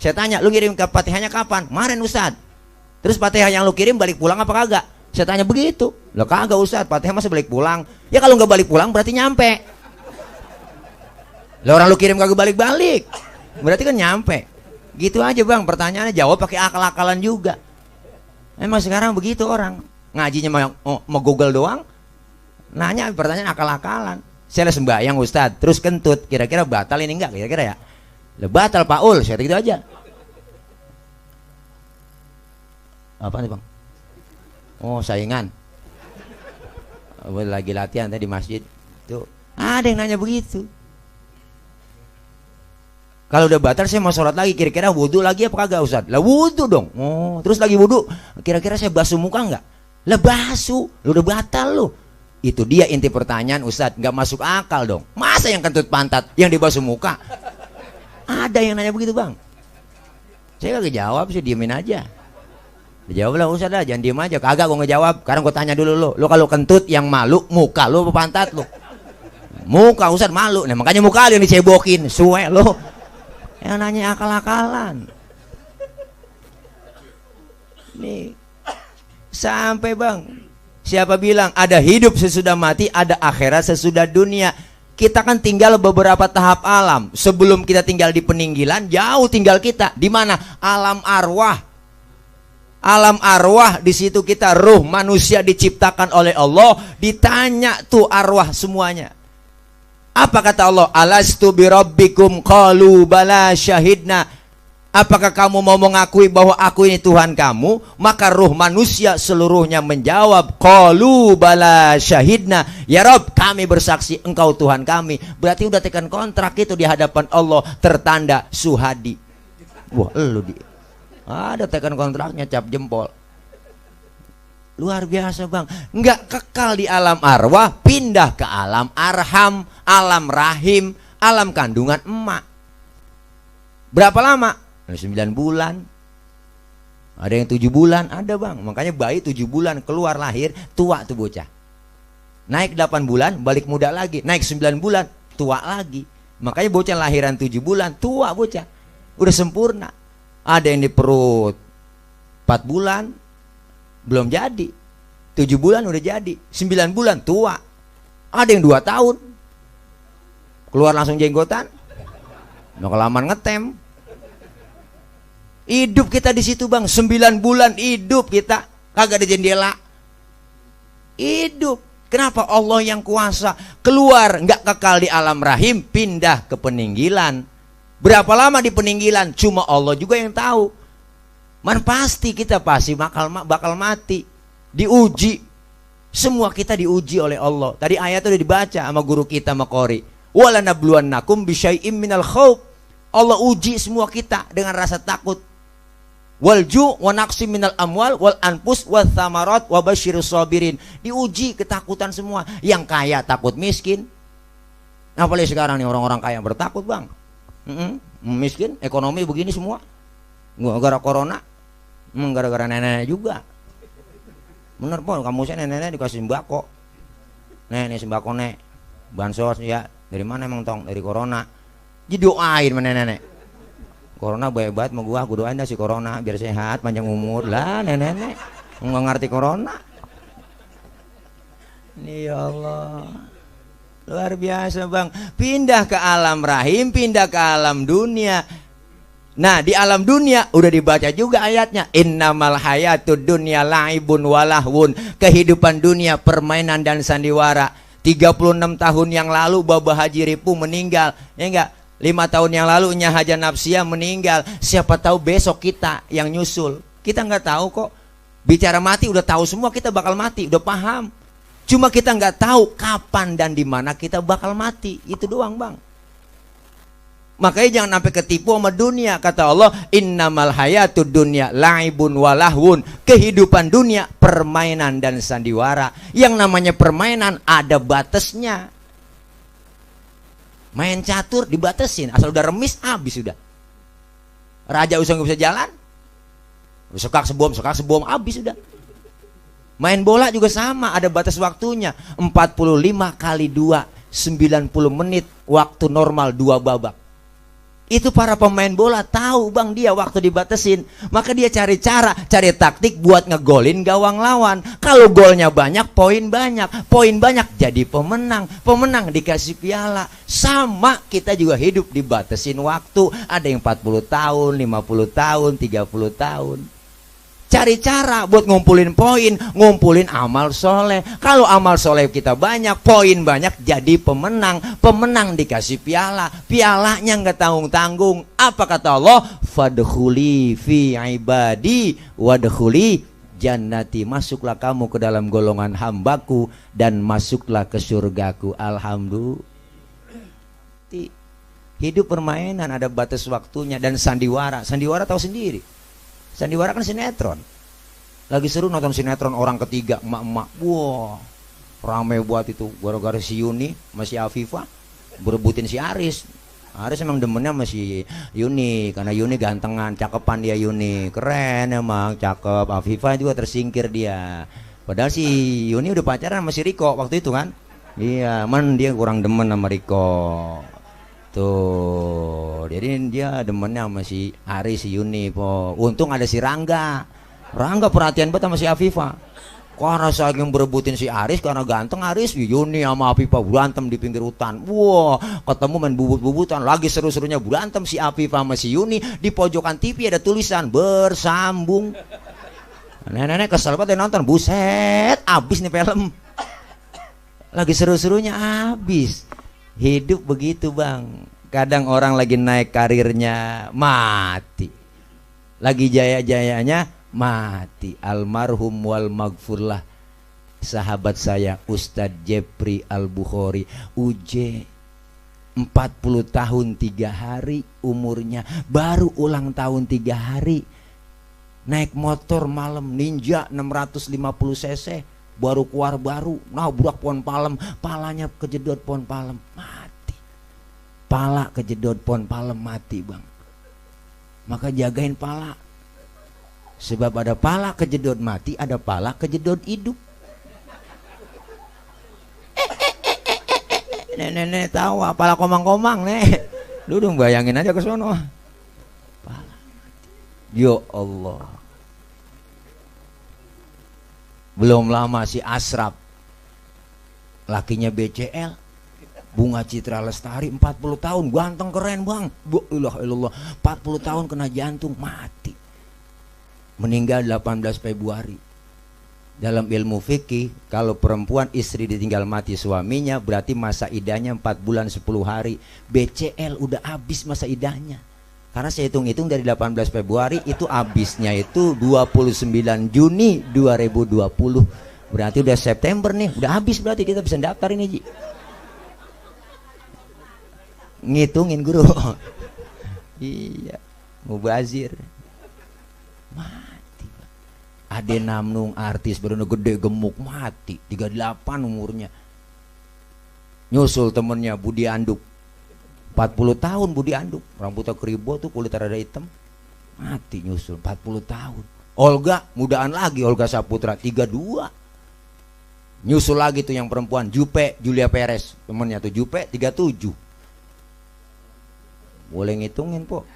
Saya tanya, lu ngirim ke Fatihahnya kapan? Kemarin Ustadz. Terus Fatihah yang lu kirim balik pulang apa kagak? Saya tanya begitu. Lah kagak Ustadz, Fatihah masih balik pulang. Ya kalau nggak balik pulang berarti nyampe. Lah orang lu kirim kagak balik-balik, berarti kan nyampe. Gitu aja bang, pertanyaannya jawab pakai akal-akalan juga. Emang sekarang begitu orang. Ngajinya mau Google doang. Nanya pertanyaan akal-akalan. Saya sembahyang Ustadz, terus kentut, kira-kira batal ini enggak kira-kira ya? Lah batal Paul, saya gitu aja. Apa nih bang? Oh saingan. Lagi latihan tadi di masjid. Tuh ada yang nanya begitu. Kalau udah batal saya mau sholat lagi, kira-kira wudhu lagi apa kagak Ustadz? Lah wudhu dong. Oh terus lagi wudhu, kira-kira saya basuh muka enggak? Lah basuh, lu udah batal lu. Itu dia inti pertanyaan Ustadz, nggak masuk akal dong. Masa yang kentut pantat, yang dibasuh muka? Ada yang nanya begitu bang. Saya kagak jawab sih, diemin aja. Dijawab lah Ustadz lah, jangan diem aja. Kagak gue ngejawab. Sekarang gue tanya dulu lo kalau kentut yang malu, muka lo apa pantat lo? Muka Ustadz malu. Nah makanya muka lo yang dicebokin, suwe lo. Yang nanya akal-akalan. Nih sampai bang. Siapa bilang ada hidup sesudah mati, ada akhirat sesudah dunia? Kita kan tinggal beberapa tahap alam. Sebelum kita tinggal di peninggalan, jauh tinggal kita. Di mana? Alam arwah. Alam arwah, di situ kita ruh manusia diciptakan oleh Allah. Ditanya tuh arwah semuanya. Apa kata Allah? Alastu birabbikum qalu bala syahidna. Apakah kamu mau mengakui bahwa aku ini Tuhan kamu? Maka ruh manusia seluruhnya menjawab, qalu bala syahidna. Ya Rob, kami bersaksi engkau Tuhan kami. Berarti udah tekan kontrak itu di hadapan Allah, tertanda suhadi. Wah, lu di ada tekan kontraknya, cap jempol. Luar biasa bang. Nggak kekal di alam arwah, pindah ke alam arham, alam rahim, alam kandungan emak. Berapa lama? 9 bulan. Ada yang 7 bulan, ada bang. Makanya bayi 7 bulan keluar lahir, tua tuh bocah. Naik 8 bulan, balik muda lagi. Naik 9 bulan, tua lagi. Makanya bocah lahiran 7 bulan, tua bocah. udah sempurna. Ada yang di perut 4 bulan belum jadi, 7 bulan udah jadi, 9 bulan tua. Ada yang 2 tahun keluar langsung jenggotan, udah kelamaan ngetem. Hidup kita di situ bang, 9 bulan hidup kita, kagak ada jendela. Hidup. Kenapa? Allah yang kuasa. Keluar nggak kekal di alam rahim, pindah ke peninggilan. Berapa lama di peninggilan? Cuma Allah juga yang tahu. Man pasti kita pasti bakal mati. Diuji. Semua kita diuji oleh Allah. Tadi ayat udah dibaca sama guru kita Makori. Wala nabluwannakum bisyai'im minal khauf. Allah uji semua kita dengan rasa takut. Walju wa naqsim minal amwal wal anfus wath thamarat wa basyirus sabirin. Diuji ketakutan semua. Yang kaya takut miskin. Apalagi sekarang nih orang-orang kaya bertakut bang. Miskin, ekonomi begini semua. Gara-gara corona. Gara-gara nenek juga. Bener pun kamu saya nenek dikasih sembako. Nih sembako nek. Bansos ya. Dari mana emang tong? Dari corona. Jadi doain mana nenek. Corona baik banget mau gua doain dah si corona biar sehat panjang umur lah nenek nggak ngerti corona. Ini ya Allah luar biasa bang, pindah ke alam rahim, pindah ke alam dunia. Nah di alam dunia udah dibaca juga ayatnya, innamal hayatud dunya laibun walahwun. Kehidupan dunia permainan dan sandiwara. 36 tahun yang lalu Baba Haji Ripu meninggal, ya enggak? 5 tahun yang lalu Nya Haja Nafsia meninggal. Siapa tahu besok kita yang nyusul. Kita nggak tahu kok. Bicara mati udah tahu semua kita bakal mati, udah paham. Cuma kita nggak tahu kapan dan di mana kita bakal mati. Itu doang bang. Makanya jangan sampai ketipu sama dunia. Kata Allah, innamal hayatud dunya laibun walahwun. Kehidupan dunia permainan dan sandiwara. Yang namanya permainan ada batasnya. Main catur dibatasin, asal udah remis habis sudah. Raja usah nggak bisa jalan, sekak sebom habis sudah. Main bola juga sama, ada batas waktunya. 45 kali 2 90 menit waktu normal 2 babak. Itu para pemain bola tahu bang dia waktu dibatasin. Maka dia cari cara, cari taktik buat ngegolin gawang lawan. Kalau golnya banyak, poin banyak jadi pemenang. Pemenang dikasih piala. Sama kita juga hidup dibatasin waktu. Ada yang 40 tahun, 50 tahun, 30 tahun. Cari cara buat ngumpulin poin, ngumpulin amal soleh. Kalau amal soleh kita banyak, poin banyak, jadi pemenang. Pemenang dikasih piala, pialanya nggak tanggung-tanggung. Apa kata Allah? Fadkhuli fi ibadi wadkhuli jannati. Masuklah kamu ke dalam golongan hambaku dan masuklah ke surgaku. Alhamdulillah. Hidup permainan ada batas waktunya. Dan sandiwara, sandiwara tahu sendiri. Sandiwara kan sinetron. Lagi seru nonton sinetron orang ketiga, emak-emak. Wah, rame buat itu. Gara-gara si Yuni sama si Afifah berebutin si Aris. Aris emang demennya sama si Yuni, karena Yuni gantengan, cakepan dia Yuni. Keren emang, cakep. Afifah juga tersingkir dia. Padahal si Yuni udah pacaran sama si Riko waktu itu kan. Iya, man dia kurang demen sama Riko. Tuh, jadi dia demennya sama si Aris, si Yuni po. Untung ada si Rangga. Rangga perhatian banget sama si Afifah. Karena saking berebutin si Aris, karena ganteng Aris, Yuni sama Afifah berantem di pinggir hutan. Wah, ketemu main bubut-bubutan. Lagi seru-serunya berantem si Afifah sama si Yuni. Di pojokan TV ada tulisan bersambung. Nenek-nenek kesel banget nonton. Buset, abis nih film. Lagi seru-serunya abis. Hidup begitu bang. Kadang orang lagi naik karirnya mati, lagi jaya-jayanya mati. Almarhum wal maghfurlah sahabat saya Ustadz Jepri Al-Bukhari, UJ 40 tahun 3 hari umurnya, baru ulang tahun 3 hari. Naik motor malam Ninja 650 cc, baru keluar baru, nabrak pohon palem, palanya kejedot pohon palem, mati. Pala kejedot pohon palem, mati bang. Maka jagain pala, sebab ada pala kejedot mati, ada pala kejedot hidup. Nenek tahu pala komang-komang nih. Lu dong bayangin aja ke sono. pahala. Ya Allah. Belum lama si Asraf, lakinya BCL, Bunga Citra Lestari, 40 tahun, ganteng keren bang. Ilah, 40 tahun kena jantung, mati. Meninggal 18 Februari. Dalam ilmu fikih, kalau perempuan istri ditinggal mati suaminya, berarti masa idahnya 4 bulan 10 hari. BCL udah habis masa idahnya. Karena saya hitung-hitung dari 18 Februari itu habisnya itu 29 Juni 2020. Berarti udah September nih, udah habis berarti kita bisa daftar ini, Ji. Ngitungin guru. Iya, mubazir. Mati. Ade Namnung artis bener gede gemuk mati, 38 umurnya. Nyusul temennya Budi Anduk. 40 tahun Budi Anduk, rambutnya keribo tuh, kulit rada hitam, mati nyusul 40 tahun. Olga mudaan lagi, Olga Saputra 32. Nyusul lagi tuh yang perempuan Jupe Julia Perez, temennya tuh Jupe 37. Boleh ngitungin po,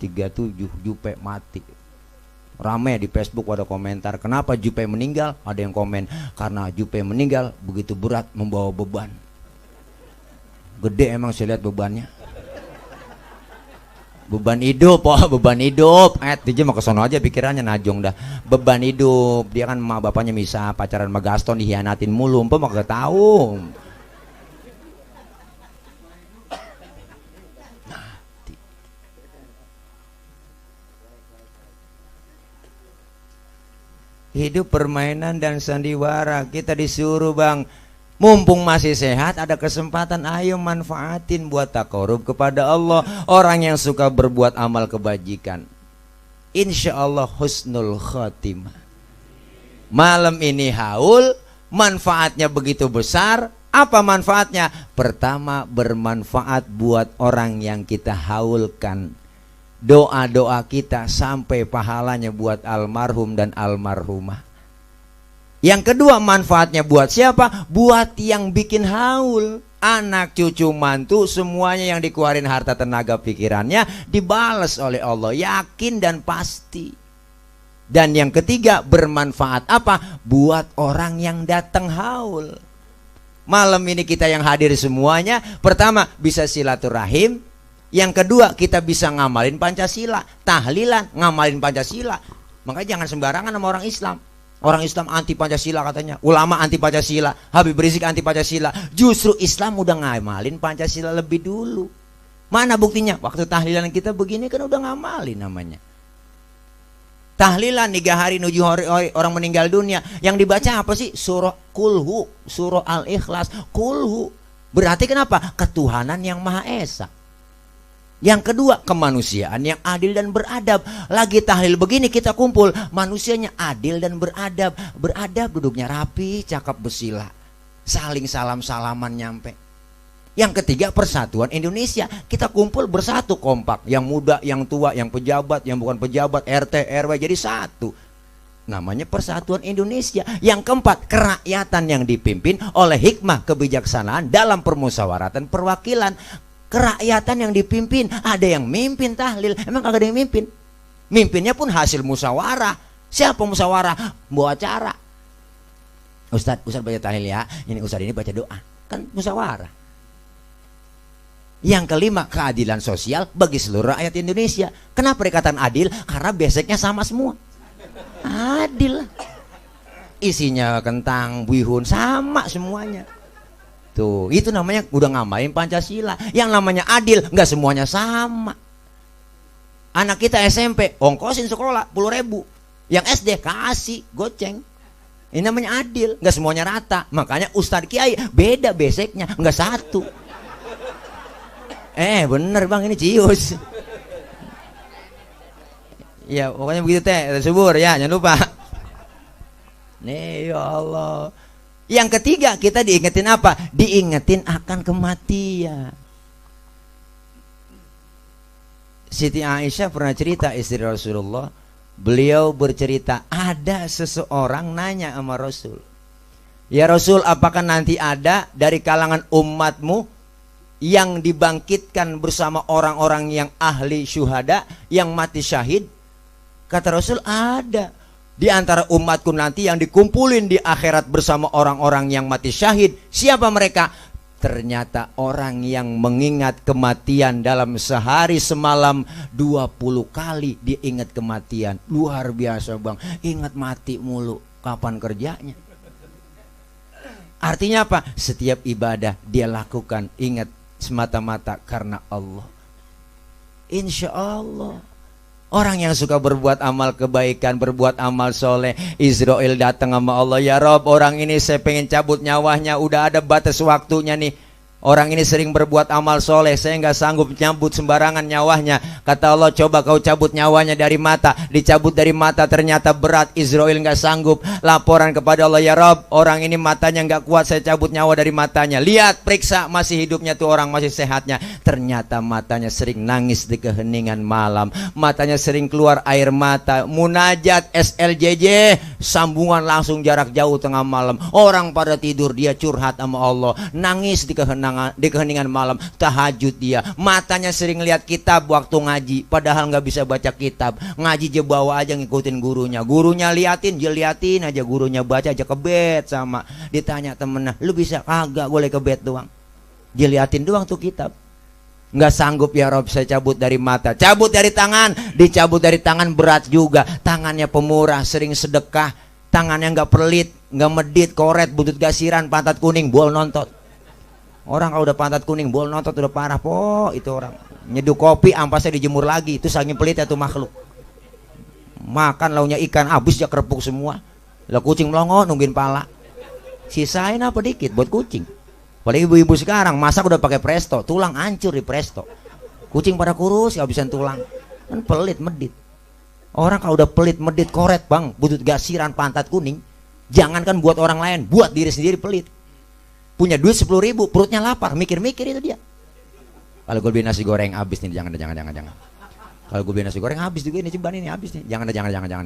37 Jupe mati. Rame di Facebook ada komentar, kenapa Jupe meninggal? Ada yang komen, karena Jupe meninggal begitu berat membawa beban. Gede emang saya lihat bebannya. Beban hidup, beban hidup. Dia mah kesono aja pikirannya najong dah. Beban hidup. Dia kan emak bapaknya misah, pacaran sama Gaston dihianatin mulu, mah gak tahu. Hidup permainan dan sandiwara. Kita disuruh bang, mumpung masih sehat, ada kesempatan, ayo manfaatin buat takarub kepada Allah. Orang yang suka berbuat amal kebajikan, insya Allah husnul khotimah. Malam ini haul, manfaatnya begitu besar. Apa manfaatnya? Pertama, bermanfaat buat orang yang kita haulkan. Doa-doa kita sampai pahalanya buat almarhum dan almarhumah. Yang kedua, manfaatnya buat siapa? Buat yang bikin haul. Anak, cucu, mantu, semuanya yang dikeluarin harta, tenaga, pikirannya dibalas oleh Allah, yakin dan pasti. Dan yang ketiga, bermanfaat apa? Buat orang yang datang haul. Malam ini kita yang hadir semuanya, pertama bisa silaturahim. Yang kedua, kita bisa ngamalin Pancasila, tahlilan, ngamalin Pancasila. Makanya jangan sembarangan sama orang Islam. Orang Islam anti Pancasila katanya, ulama anti Pancasila, Habib Rizik anti Pancasila. Justru Islam udah ngamalin Pancasila lebih dulu. Mana buktinya? Waktu tahlilan kita begini kan udah ngamalin namanya. Tahlilan 3 hari menuju hari orang meninggal dunia. Yang dibaca apa sih? Surah Kulhu, surah Al-Ikhlas, Kulhu. Berarti kenapa? Ketuhanan yang Maha Esa. Yang kedua, kemanusiaan yang adil dan beradab. Lagi tahlil begini kita kumpul, manusianya adil dan beradab. Beradab, duduknya rapi, cakep, bersila, saling salam-salaman nyampe. Yang ketiga, persatuan Indonesia. Kita kumpul bersatu kompak, yang muda, yang tua, yang pejabat, yang bukan pejabat, RT, RW jadi satu. Namanya persatuan Indonesia. Yang keempat, kerakyatan yang dipimpin oleh hikmah kebijaksanaan dalam permusyawaratan perwakilan. Kerakyatan yang dipimpin, ada yang mimpin tahlil, emang kagak ada yang mimpin. Mimpinnya pun hasil musyawarah. Siapa musyawarah? Bawa acara. Ustadz baca tahlil ya, ini Ustadz ini baca doa, kan musyawarah. Yang kelima, keadilan sosial bagi seluruh rakyat Indonesia. Kenapa dikatakan adil? Karena basicnya sama semua. Adil. Isinya kentang, bihun, sama semuanya. Tuh, itu namanya udah ngamalin Pancasila. Yang namanya adil, nggak semuanya sama. Anak kita SMP, ongkosin sekolah 10.000. Yang SD kasih goceng. Ini namanya adil, nggak semuanya rata. Makanya Ustadz Kiai beda basicnya, nggak satu. Bener bang, ini cius. Ya pokoknya begitu teh, subur ya, jangan lupa. Nih ya Allah. Yang ketiga, kita diingetin apa? Diingetin akan kematian. Siti Aisyah pernah cerita, istri Rasulullah. Beliau bercerita, ada seseorang nanya sama Rasul, ya Rasul, apakah nanti ada dari kalangan umatmu yang dibangkitkan bersama orang-orang yang ahli syuhada, yang mati syahid? Kata Rasul, ada. Di antara umatku nanti yang dikumpulin di akhirat bersama orang-orang yang mati syahid. Siapa mereka? Ternyata orang yang mengingat kematian dalam sehari semalam 20 kali dia ingat kematian. Luar biasa bang, ingat mati mulu. Kapan kerjanya? Artinya apa? Setiap ibadah dia lakukan ingat semata-mata karena Allah. Insya Allah. Orang yang suka berbuat amal kebaikan, berbuat amal soleh, Israel datang sama Allah, ya Rob, orang ini saya pengen cabut nyawanya, udah ada batas waktunya nih. Orang ini sering berbuat amal soleh, saya nggak sanggup nyambut sembarangan nyawanya. Kata Allah, coba kau cabut nyawanya dari mata. Dicabut dari mata, ternyata berat. Israel nggak sanggup. Laporan kepada Allah, ya Rob, orang ini matanya nggak kuat, saya cabut nyawa dari matanya. Lihat, periksa, masih hidupnya tuh orang, masih sehatnya. Ternyata matanya sering nangis di keheningan malam. Matanya sering keluar air mata. Munajat SLJJ, sambungan langsung jarak jauh tengah malam. Orang pada tidur, dia curhat sama Allah. Nangis di keheningan malam, tahajud dia. Matanya sering lihat kitab waktu ngaji, padahal nggak bisa baca kitab. Ngaji je bawa aja ngikutin gurunya. Gurunya liatin, dia liatin aja, gurunya baca aja kebet sama. Ditanya temennya, lu bisa kagak? Boleh kebet doang. Dia liatin doang tuh kitab. Nggak sanggup, ya Rob, saya cabut dari mata. Cabut dari tangan, dicabut dari tangan berat juga. Tangannya pemurah, sering sedekah. Tangannya nggak pelit, nggak medit, koret, butut gasiran, pantat kuning, bol nontot. Orang kalau udah pantat kuning, bol notot udah parah po. Itu orang nyeduh kopi, ampasnya dijemur lagi. Itu saking pelitnya tuh makhluk. Makan launya ikan, habis ya kerepuk semua. Lah kucing melongo nungguin pala. Sisain apa dikit buat kucing. Padahal ibu-ibu sekarang masak udah pakai presto, tulang hancur di presto. Kucing pada kurus, kehabisan tulang. Kan pelit, medit. Orang kalau udah pelit, medit, koret bang, butut gasiran, pantat kuning. Jangankan buat orang lain, buat diri sendiri pelit. Punya duit 10.000, perutnya lapar, mikir-mikir itu dia. Kalau gue beli nasi goreng habis nih, jangan. Kalau gue beli nasi goreng habis juga ini, ceban ini habis nih, jangan.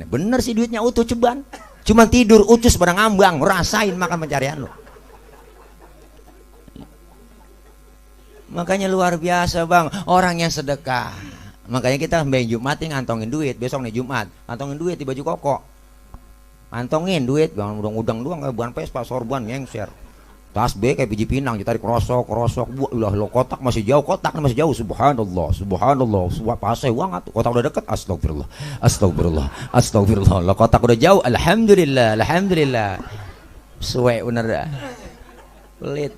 Bener sih duitnya utuh ceban, cuman tidur ucus pada ngambang, rasain makan pencarian lo. Makanya luar biasa bang, orang yang sedekah. Makanya kita sampai Jumat ngantongin duit, besok nih Jumat, ngantongin duit di baju koko, ngantongin duit, bang udang-udang doang, bukan Vespa, sorban, ngengser. Tas B kayak biji pinang, ditarik krosok, ulah lo kotak masih jauh, subhanallah, pasai banget, kotak udah deket, astagfirullah, lo kotak udah jauh, alhamdulillah, suwe bener dah, pelit.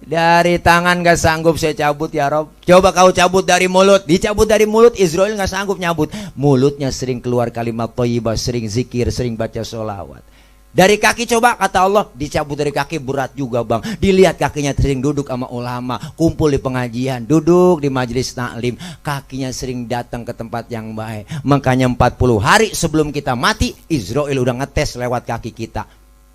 Dari tangan gak sanggup saya cabut, ya Rob. Coba kau cabut dari mulut, dicabut dari mulut, Israel gak sanggup nyabut. Mulutnya sering keluar kalimat thayyibah, sering zikir, sering baca sholawat. Dari kaki coba, kata Allah, dicabut dari kaki berat juga bang. Dilihat kakinya sering duduk sama ulama, kumpul di pengajian, duduk di majelis taklim, kakinya sering datang ke tempat yang baik. Makanya 40 hari sebelum kita mati, Israel udah ngetes lewat kaki kita.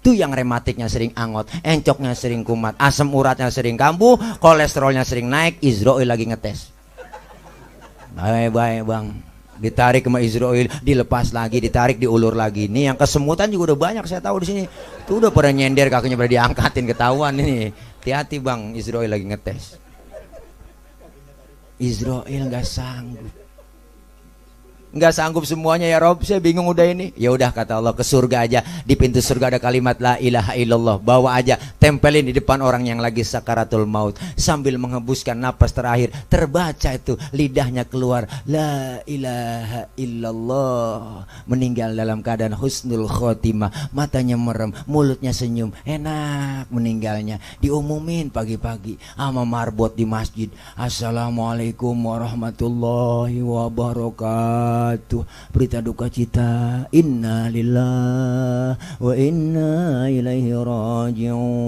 Tuh yang rematiknya sering angot, encoknya sering kumat, asam uratnya sering kambuh, kolesterolnya sering naik, Israel lagi ngetes. Baik bang. Ditarik sama Israel, dilepas lagi, ditarik, diulur lagi. Nih yang kesemutan juga udah banyak saya tahu di sini. Tuh udah pada nyender kakinya, pada diangkatin, ketahuan ini. Hati-hati bang, Israel lagi ngetes. Israel nggak sanggup semuanya, ya Rob, saya bingung udah ini. Ya udah, kata Allah, ke surga aja. Di pintu surga ada kalimat la ilaha illallah, bawa aja, tempelin di depan orang yang lagi sakaratul maut. Sambil menghembuskan napas terakhir, terbaca itu, lidahnya keluar la ilaha illallah. Meninggal dalam keadaan husnul khotimah, matanya merem, mulutnya senyum, enak meninggalnya. Diumumin pagi-pagi sama marbot di masjid, assalamualaikum warahmatullahi wabarakatuh. Berita duka cita, inna lillah wa inna ilaihi rajiun.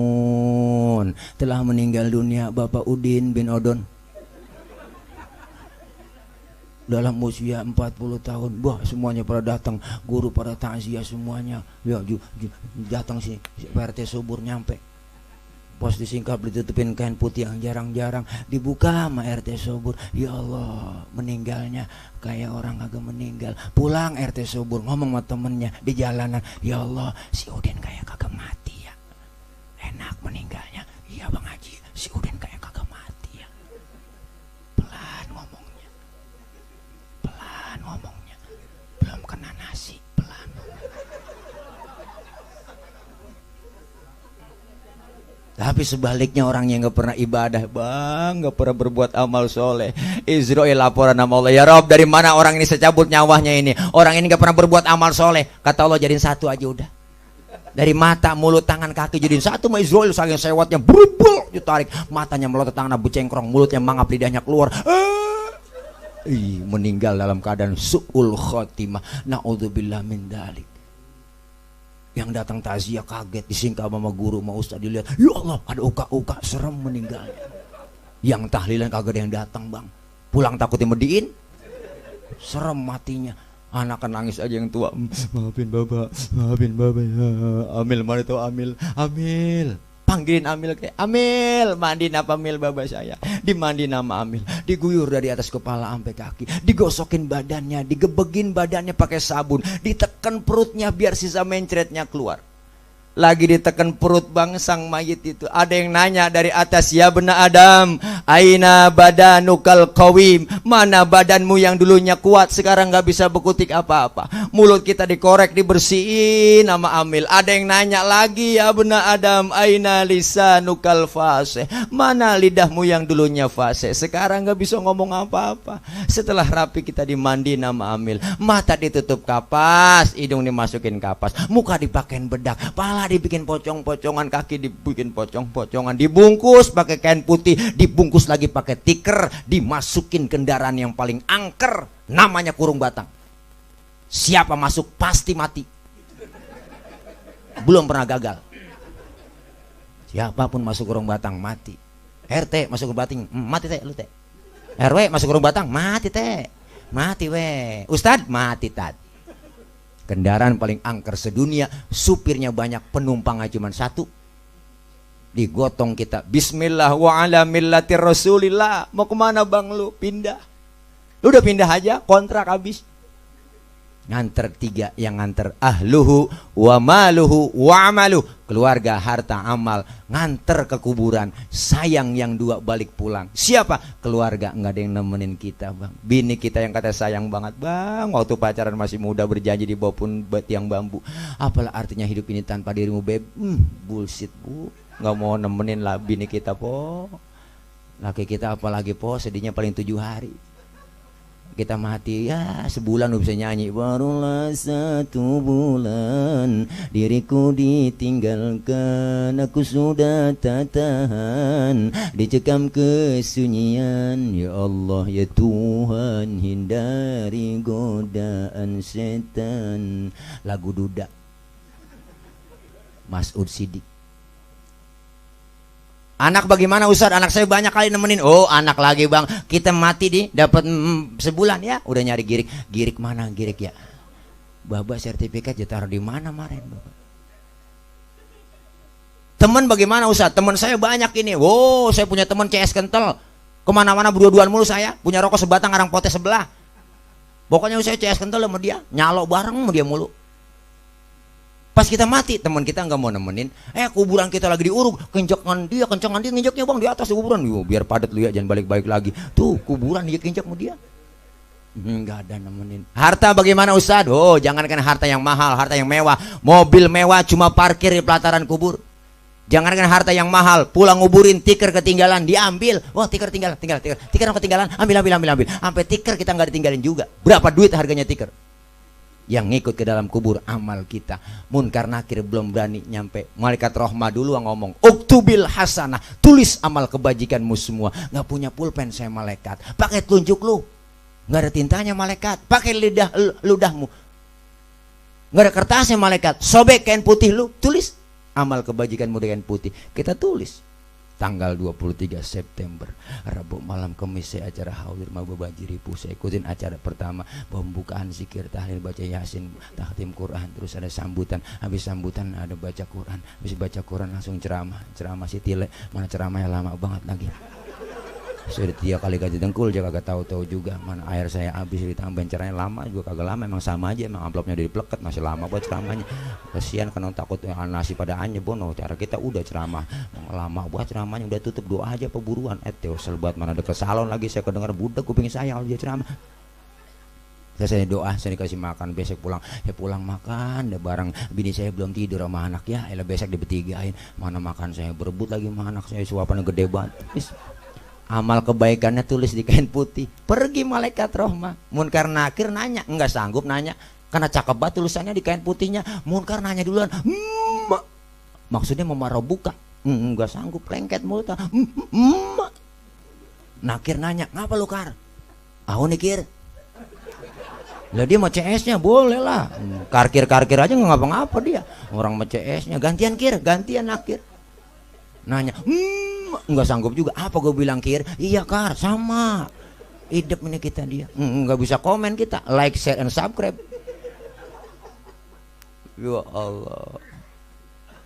Telah meninggal dunia Bapak Udin bin Odon dalam usia 40 tahun. Wah, semuanya pada datang, guru pada takziah semuanya. Ya, datang sini, PRT Subur nyampe. Pos disingkap, ditutupin kain putih yang jarang-jarang, dibuka sama RT Subur. Ya Allah, meninggalnya kayak orang agak meninggal. Pulang RT Subur ngomong sama temennya di jalanan, ya Allah, si Udin kayak kagak mati ya, enak meninggalnya. Iya Bang Haji, si Tapi sebaliknya orang yang nggak pernah ibadah, bang, nggak pernah berbuat amal soleh. Israel laporan sama Allah, ya Rob, dari mana orang ini secabut nyawanya ini? Orang ini nggak pernah berbuat amal soleh. Kata Allah, jadiin satu aja udah. Dari mata, mulut, tangan, kaki jadiin satu. Ma Israel saking sewatnya, bul ditarik. Matanya melotot, tangannya becengkrong, mulutnya mangap, lidahnya keluar. Meninggal dalam keadaan su'ul khotimah. Na'udzubillah min dalik. Yang datang takziah kaget, disingkap sama guru, sama ustaz, dilihat, ya Allah, ada uka-uka, serem meninggalnya. Yang tahlilan kagak ada yang datang, bang. Pulang takutnya mediin, serem matinya. Anak kan nangis aja yang tua, maafin bapak ya. Amil, mana itu Amil? Amil, panggilin Amil, kayak Amil, mandiin apa Amil bapak saya? Dimandiin nama Amil, diguyur dari atas kepala sampai kaki, digosokin badannya, digebegin badannya pakai sabun, ditekan perutnya biar sisa mencretnya keluar. Lagi ditekan perut, bang, sang mayit itu, ada yang nanya dari atas, ya bena Adam, aina badanukal qawim, mana badanmu yang dulunya kuat sekarang gak bisa berkutik apa-apa. Mulut kita dikorek, dibersihin sama Amil. Ada yang nanya lagi, ya bena Adam, aina lisanukal fase, mana lidahmu yang dulunya fase sekarang gak bisa ngomong apa-apa. Setelah rapi kita dimandi nama Amil, mata ditutup kapas, hidung dimasukin kapas, muka dipakein bedak, pala dibikin pocong-pocongan, kaki dibikin pocong-pocongan, dibungkus pakai kain putih, dibungkus lagi pakai tikar, dimasukin kendaraan yang paling angker, namanya kurung batang. Siapa masuk pasti mati, belum pernah gagal. Siapapun masuk kurung batang mati. RT masuk kurung batang mati teh, lu teh. RW masuk kurung batang mati teh, mati we. Ustad mati tad. Kendaraan paling angker sedunia, supirnya banyak, penumpangnya cuma satu. Digotong kita, bismillah wa ala millatir rasulillah. Mau kemana bang lu? Pindah. Lu udah pindah aja, kontrak habis. Nganter tiga, yang nganter ahluhu wa maluhu wa amaluh, keluarga, harta, amal, nganter ke kuburan. Sayang yang dua balik pulang. Siapa? Keluarga, nggak ada yang nemenin kita, bang. Bini kita yang kata sayang banget, bang, waktu pacaran masih muda berjanji di bawah pun tiang bambu. Apalah artinya hidup ini tanpa dirimu, beb? Bullshit, bu. Nggak mau nemenin lah bini kita, po. Laki kita apalagi, po, sedihnya paling 7 hari. Kita mati ya sebulan udah bisa nyanyi, barulah 1 bulan diriku ditinggalkan, aku sudah tak tahan, dicekam kesunyian. Ya Allah ya Tuhan, hindari godaan setan. Lagu duda Mas'ud Siddiq. Anak bagaimana Ustaz? Anak saya banyak kali nemenin. Oh, anak lagi bang, kita mati di dapat sebulan ya. Udah nyari girik. Girik mana girik ya? Bapak sertifikat taruh di mana kemarin bapak? Teman bagaimana Ustaz? Teman saya banyak ini. Wow, saya punya teman CS kental. Kemana-mana berdua-duaan mulu saya. Punya rokok sebatang, arang potes sebelah. Pokoknya saya CS kental sama dia. Nyalok bareng sama dia mulu. Pas kita mati, teman kita nggak mau nemenin. Kuburan kita lagi diuruk, kencangan dia nginjeknya bang di atas kuburan. Yo, biar padat lu ya, jangan balik-balik lagi. Tuh kuburan dia kinjak sama dia. Nggak ada nemenin. Harta bagaimana Ustaz? Oh, jangankan harta yang mahal, harta yang mewah, mobil mewah cuma parkir di pelataran kubur. Jangankan harta yang mahal, pulang nguburin tikar ketinggalan diambil. Wah, tikar ketinggalan. Tikar ketinggalan, ambil. Sampai tikar kita nggak ditinggalin juga. Berapa duit harganya tikar? Yang ngikut ke dalam kubur amal kita. Munkar nakir belum berani nyampe, malaikat rahmah dulu yang ngomong, uktubil hasanah, tulis amal kebajikanmu semua. Nggak punya pulpen saya malaikat, pakai telunjuk lu, nggak ada tintanya malaikat, pakai ludahmu, nggak ada kertasnya malaikat, sobek kain putih lu, tulis amal kebajikanmu dengan putih. Kita tulis tanggal 23 September Rabu malam Kamis saya acara Haulir Mababaji Ripu. Saya ikutin acara pertama, pembukaan zikir, tahlil, baca yasin, takhtim Quran, terus ada sambutan. Habis sambutan ada baca Quran, habis baca Quran langsung ceramah si Tile. Mana ceramahnya lama banget lagi, sudah 3 kali gaji dengkul juga kagak tahu-tahu juga. Mana air saya habis ditambahin caranya lama juga kagak lama, emang sama aja, emang amplopnya udah dipleket masih lama buat ceramahnya. Kasihan karena takut nasi pada bono. Cara kita udah ceramah lama buat ceramahnya, udah tutup, doa aja peburuan. Selbat mana deket salon lagi saya kedengar budak kuping saya kalau dia ceramah. Saya doa, saya dikasih makan, besok pulang, ya pulang makan, ada barang bini saya belum tidur sama anak ya, elah besok dibetigain, mana makan saya berebut lagi sama anak saya, suapannya gede banget. Amal kebaikannya tulis di kain putih. Pergi malaikat rahmah. Munkar nakir nanya, enggak sanggup nanya, karena cakep banget tulisannya di kain putihnya. Munkar nanya duluan, maksudnya memarah buka, enggak sanggup, lengket mulutnya. Nakir nanya, ngapa lu kar? Aku nih kir. Lah dia mau CS-nya boleh lah. Karkir aja nggak ngapa-ngapa dia. Orang mau CS-nya gantian kir, gantian nakir. Nanya, nggak sanggup juga. Apa gue bilang kir? Iya kar, sama. Hidup ini kita dia. Nggak bisa komen kita. Like, share, and subscribe. Ya Allah.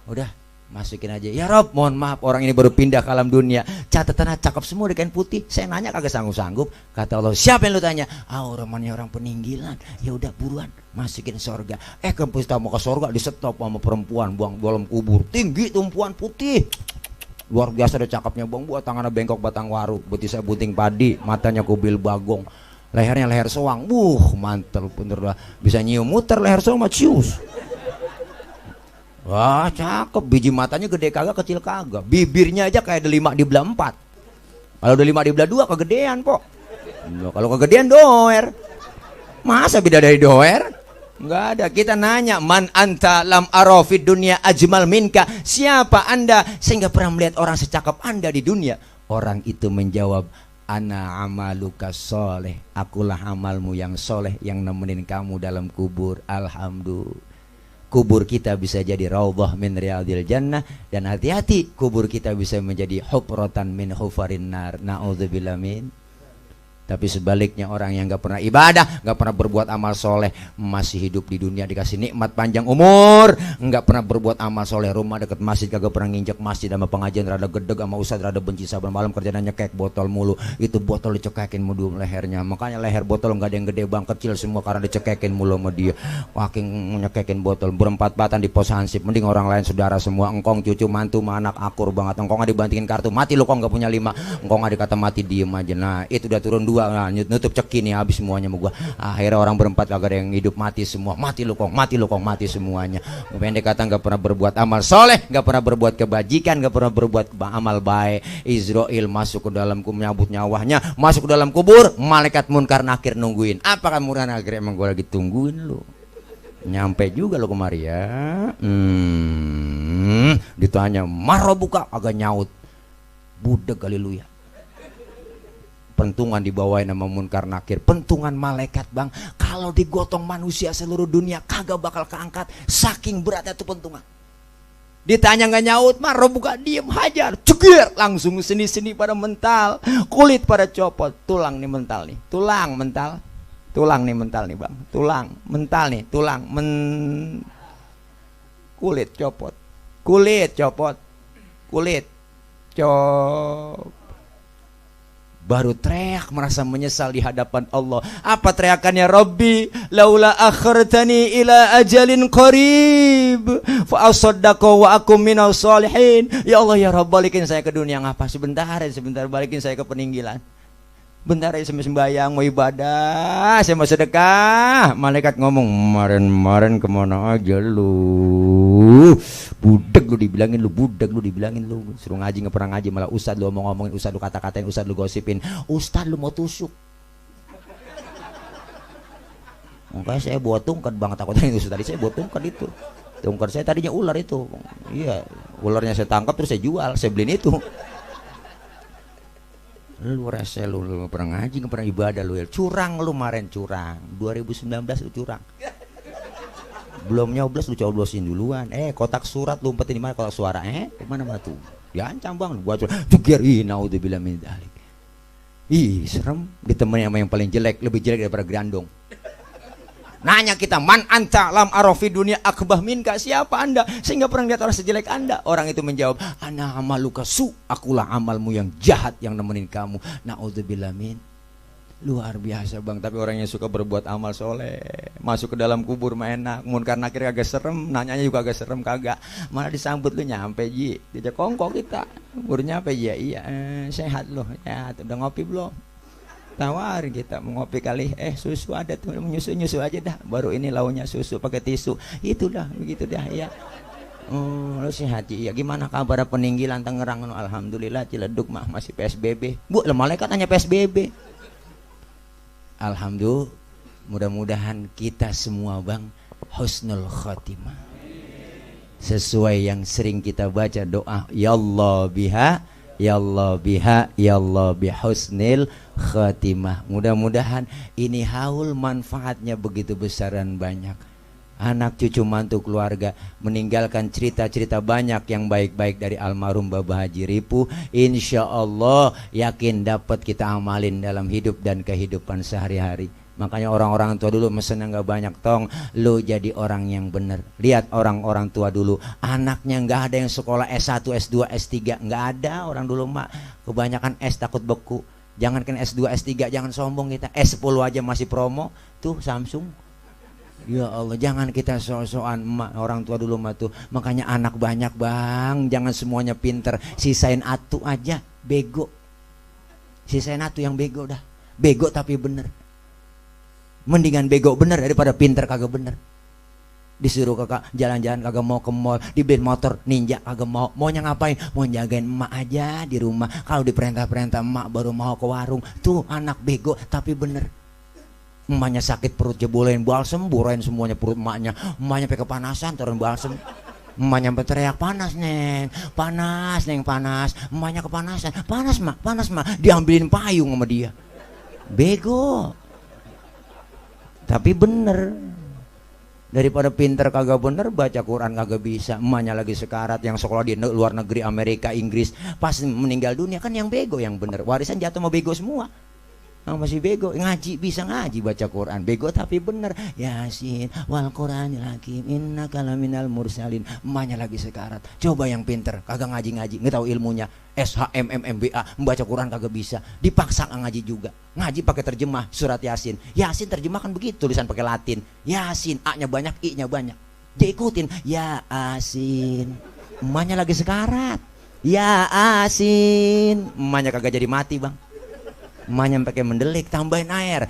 Udah. Masukin aja, ya Rob, mohon maaf orang ini baru pindah ke alam dunia, catatannya cakep semua di kain putih. Saya nanya kagak sanggup-sanggup. Kata Allah, siapa yang lu tanya? Romannya orang peninggilan. Ya udah buruan masukin sorga. Kampus tamu ke sorga disetop sama perempuan buang dalam kubur tinggi, tumpuan putih luar biasa, ada cakepnya, buang buat tangannya bengkok batang waru, betisnya bunting padi, matanya kubil bagong, lehernya leher soang, mantel bener lah, bisa nyium muter leher soang mah cius. Wah cakep, biji matanya gede kagak, kecil kagak, bibirnya aja kayak ada 5 di belah 4. Kalau udah 5 di belah 2 kegedean pok. Kalau kegedean doer. Masa beda dari doer? Enggak ada. Kita nanya, man anta lam arafid dunia ajmal minka, siapa anda sehingga pernah melihat orang secakep anda di dunia? Orang itu menjawab, ana amaluka soleh, akulah amalmu yang soleh yang nemenin kamu dalam kubur. Alhamdulillah. Kubur kita bisa jadi raudhah min riyadil jannah, dan hati-hati kubur kita bisa menjadi hufratan min hufarin nar. Na'udzubillah min. Tapi sebaliknya orang yang gak pernah ibadah, gak pernah berbuat amal soleh, masih hidup di dunia dikasih nikmat panjang umur, gak pernah berbuat amal soleh, rumah deket masjid kagak pernah nginjek masjid, sama pengajian rada gedeg, sama ustadz rada benci, saban malam kerjanya nyekek botol mulu, itu botol dicekekin mulu lehernya, makanya leher botol gak ada yang gede bang, kecil semua karena dicekekin mulu sama dia. Waking nyekekin botol berempat-empatan di pos hansip, mending orang lain saudara semua, engkong cucu mantu anak akur banget, engkong gak dibantingin kartu mati, lu kok gak punya 5, engkong gak dikata mati diem aja. Nah itu udah turun 2, nah, nutup ceki nih habis semuanya sama gua. Akhirnya orang berempat kagak ada yang hidup, mati semua, mati lu kong, mati semuanya. Pendek kata nggak pernah berbuat amal soleh, nggak pernah berbuat kebajikan, nggak pernah berbuat amal baik. Israel masuk ke dalam menyambut nyawanya, masuk ke dalam kubur, malaikat munkar nakir nungguin. Apakah munkar nakir emang gua lagi tungguin lu? Nyampe juga lu kemari ya. Ditanya marobuka, agak nyaut, budek kali lu ya. Pentungan dibawain nama munkar nakir, pentungan malaikat bang. Kalau digotong manusia seluruh dunia kagak bakal keangkat, saking beratnya tuh pentungan. Ditanya nggak nyaut, marah buka diem, hajar, cekir, langsung seni-seni pada mental, kulit pada copot, tulang nih mental nih, tulang mental, tulang nih mental nih bang, tulang mental nih, tulang kulit copot, kulit copot, kulit copot. Baru teriak merasa menyesal di hadapan Allah. Apa teriakannya? Rabbi laula akhartani ila ajalin qarib fa asaddaqa wa akum minal salihin. Ya Allah ya Rabb, balikin saya ke dunia. Ngapa sebentar balikin saya ke peninggilan. Bentar aja sembahyang mau ibadah, saya mau sedekah. Malaikat ngomong, kemarin kemana aja lu? Budak lu dibilangin lu, budak lu dibilangin lu. Suruh ngaji nggak pernah ngaji, malah ustad lu ngomongin, ustad lu kata-katain, ustad lu gosipin, ustad lu mau tusuk. Makanya saya buat tungkat bang, takutnya itu tadi saya buat tungkat itu. Tungkat saya tadinya ular itu. Iya, ularnya saya tangkap terus saya jual, saya beliin itu. Lu rese lu pernah ngaji, nggak pernah ibadah lu ya. Curang lu kemarin, curang 2019 lu curang, belum nyoblos lu coblosin duluan. Kotak surat lu umpetin di mana, kotak suara mana tuh diancam bang, gua cukir. Naudzubillah min dzalik. Ih serem, ditemenin sama yang paling jelek, lebih jelek daripada grandong. Nanya kita, man anta lam arafi dunia akbah minka, siapa anda sehingga pernah lihat orang sejelek anda? Orang itu menjawab, ana amaluka su, akulah amalmu yang jahat yang nemenin kamu. Naudzubillah min. Luar biasa bang. Tapi orang yang suka berbuat amal soleh masuk ke dalam kubur mah enak, munkar nakir agak serem, nanyanya juga agak serem kagak, malah disambut lu nyampe ji, dia kongkong kita umurnya apa ya, iya sehat loh ya, udah ngopi belum? Tawarin kita mau ngopi kali, susu ada tuh, nyusu aja dah. Baru ini launya susu pakai tisu. Itulah begitu dah ya. Oh, lu sehat ya. Gimana kabar peninggilan Tangerang? Alhamdulillah Ciledug mah masih PSBB. Bu, malaikat hanya PSBB. Alhamdulillah. Mudah-mudahan kita semua Bang husnul khotimah. Sesuai yang sering kita baca doa, ya Allah biha, ya Allah biha, ya Allah bihusnil khatimah. Mudah-mudahan ini haul manfaatnya begitu besar dan banyak. Anak cucu mantu keluarga meninggalkan cerita-cerita banyak yang baik-baik dari almarhum Bapak Haji Ripu. Insya Allah yakin dapat kita amalin dalam hidup dan kehidupan sehari-hari. Makanya orang-orang tua dulu mesennya nggak banyak, tong lu jadi orang yang bener. Lihat orang-orang tua dulu, anaknya nggak ada yang sekolah S1, S2, S3, nggak ada. Orang dulu mak kebanyakan S takut beku. Jangankan S2, S3, jangan sombong kita. S10 aja masih promo tuh Samsung. Ya Allah, jangan kita so-soan emak. Orang tua dulu mah tuh. Makanya anak banyak Bang, jangan semuanya pinter. Sisain atu aja bego. Sisain atu yang bego dah. Bego tapi bener. Mendingan bego bener daripada pinter kagak bener. Disuruh kakak jalan-jalan kagak mau ke mall, dibeliin motor ninja kagak mau. Maunya ngapain? Mau jagain emak aja di rumah. Kalau diperintah-perintah emak baru mau ke warung. Tuh anak bego tapi bener. Emaknya sakit perut jebolein balsem, burain semuanya perut emaknya. Emaknya pakai kepanasan turun balsem. Emaknya berteriak, panas neng, panas. Emaknya kepanasan, panas mak. Diambilin payung sama dia. Bego tapi bener. Daripada pinter kagak bener, baca Quran kagak bisa, emaknya lagi sekarat, yang sekolah di luar negeri Amerika Inggris, pas meninggal dunia kan yang bego yang bener, warisan jatuh mau bego semua. Yang masih bego ngaji, bisa ngaji baca Quran, bego tapi bener. Yasin wal Quranil hakim innaka laminal mursalin. Emaknya lagi sekarat. Coba yang pinter kagak ngaji, nggak tahu ilmunya, SHMMMBA, membaca Quran kagak bisa, dipaksa ngaji juga. Ngaji pakai terjemah surat Yasin. Yasin terjemahkan begitu, tulisan pakai Latin. Yasin, A-nya banyak, I-nya banyak. Dia ikutin Yasin. Emaknya lagi sekarat. Yasin. Emaknya kagak jadi mati Bang. Emaknya pakai mendelik, tambahin air,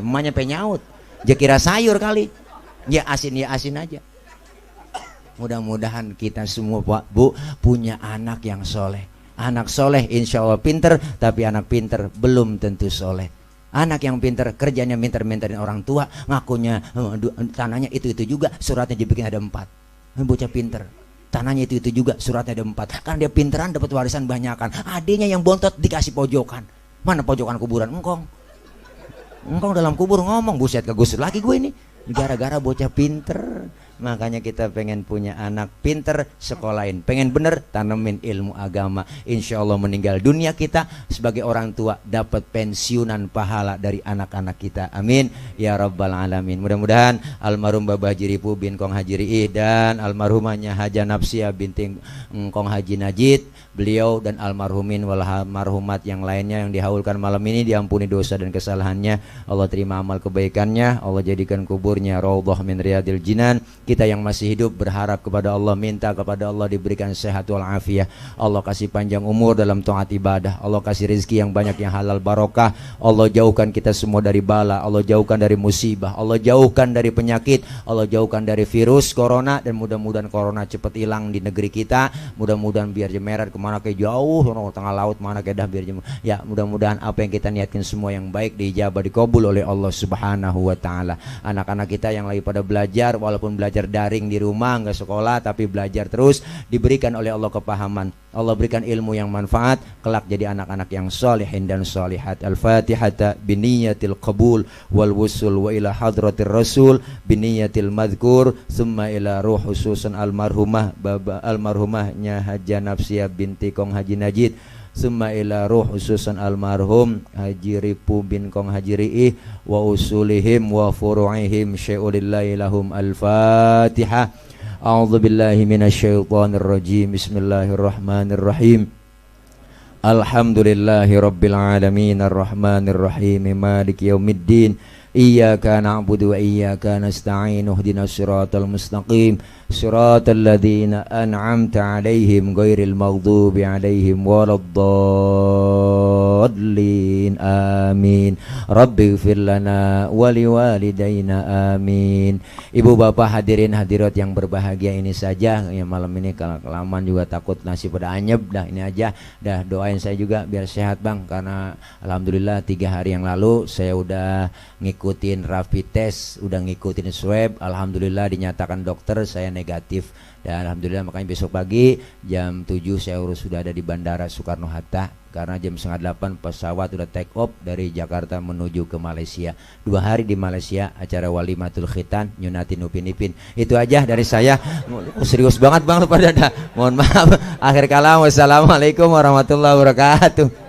emaknya pengen nyaut. Dia kira sayur kali. Ya asin aja. Mudah-mudahan kita semua Pak Bu punya anak yang soleh. Anak soleh insya Allah pinter, tapi anak pinter belum tentu soleh. Anak yang pinter kerjanya minter-minterin orang tua, ngakunya tanahnya itu juga, suratnya dibikin ada 4. Bocah pinter. Tanahnya itu juga, suratnya ada 4. Karena dia pinteran dapat warisan banyakan. Adiknya yang bontot dikasih pojokan. Mana pojokan kuburan engkong dalam kubur ngomong, buset kegusur lagi gue ini gara-gara bocah pinter. Makanya kita pengen punya anak pinter, sekolahin, pengen bener, tanemin ilmu agama. Insya Allah meninggal dunia kita sebagai orang tua dapat pensiunan pahala dari anak-anak kita. Amin ya rabbal alamin. Mudah-mudahan almarhum Bapak Haji Ripu bin Kong Haji Riih dan almarhumahnya Haja Nafsia binti Kong Haji Najid, beliau dan almarhumin wal almarhumat yang lainnya yang dihaulkan malam ini diampuni dosa dan kesalahannya. Allah terima amal kebaikannya, Allah jadikan kuburnya raudhah min riyadil jinan. Kita yang masih hidup berharap kepada Allah, minta kepada Allah diberikan sehat wal afiah. Allah kasih panjang umur dalam taat ibadah. Allah kasih rezeki yang banyak yang halal barokah. Allah jauhkan kita semua dari bala. Allah jauhkan dari musibah. Allah jauhkan dari penyakit. Allah jauhkan dari virus corona. Dan mudah-mudahan corona cepat hilang di negeri kita. Mudah-mudahan biar jemerat kemana ke jauh, tengah laut mana ke dah biar ya mudah-mudahan apa yang kita niatkan semua yang baik diijabah, dikabul oleh Allah Subhanahu wa taala. Anak-anak kita yang lagi pada belajar, walaupun belajar daring di rumah, nggak sekolah tapi belajar terus, diberikan oleh Allah kepahaman. Allah berikan ilmu yang manfaat, kelak jadi anak-anak yang salihin dan salihat. Al-Fatihata biniyatil qabul wal wusul wa ila hadratir rasul biniyatil madhkur summa ila ruh khususan almarhumah almarhumahnya Haja Nafsia binti Kong Haji Najid, summa ila ruh khususan almarhum Haji Ripu bin Kong Haji Riih wa usulihim wa furu'ihim syai'ulillahi lahum. Al-Fatihah. A'udzu billahi minasyaitonir rajim. Bismillahirrahmanirrahim. Alhamdulillahi rabbil alamin arrahmanir rahim maliki yaumiddin. Iyyaka na'budu wa iyyaka nasta'in ihdinas siratal mustaqim siratal ladzina an'amta 'alaihim ghairil maghdubi 'alaihim waladdallin. الضالين آمين رب اغفر لنا ولوالدينا آمين. Ibu bapak hadirin hadirat yang berbahagia, ini saja ya malam ini, kalau kelamaan juga takut nasi pada anyep. Dah ini aja, dah doain saya juga biar sehat bang, karena alhamdulillah 3 hari yang lalu saya udah ngikutin rapid test, udah ngikutin swab, alhamdulillah dinyatakan dokter saya negatif. Dan alhamdulillah makanya besok pagi jam 7 saya urus sudah ada di Bandara Soekarno Hatta, karena jam 7:30 pesawat udah take off dari Jakarta menuju ke Malaysia. 2 hari di Malaysia, acara walimatul khitan nyunatin Upin Ipin. Itu aja dari saya. Serius banget bang lu pada dah. Mohon maaf. Akhir kalam, wassalamualaikum warahmatullahi wabarakatuh.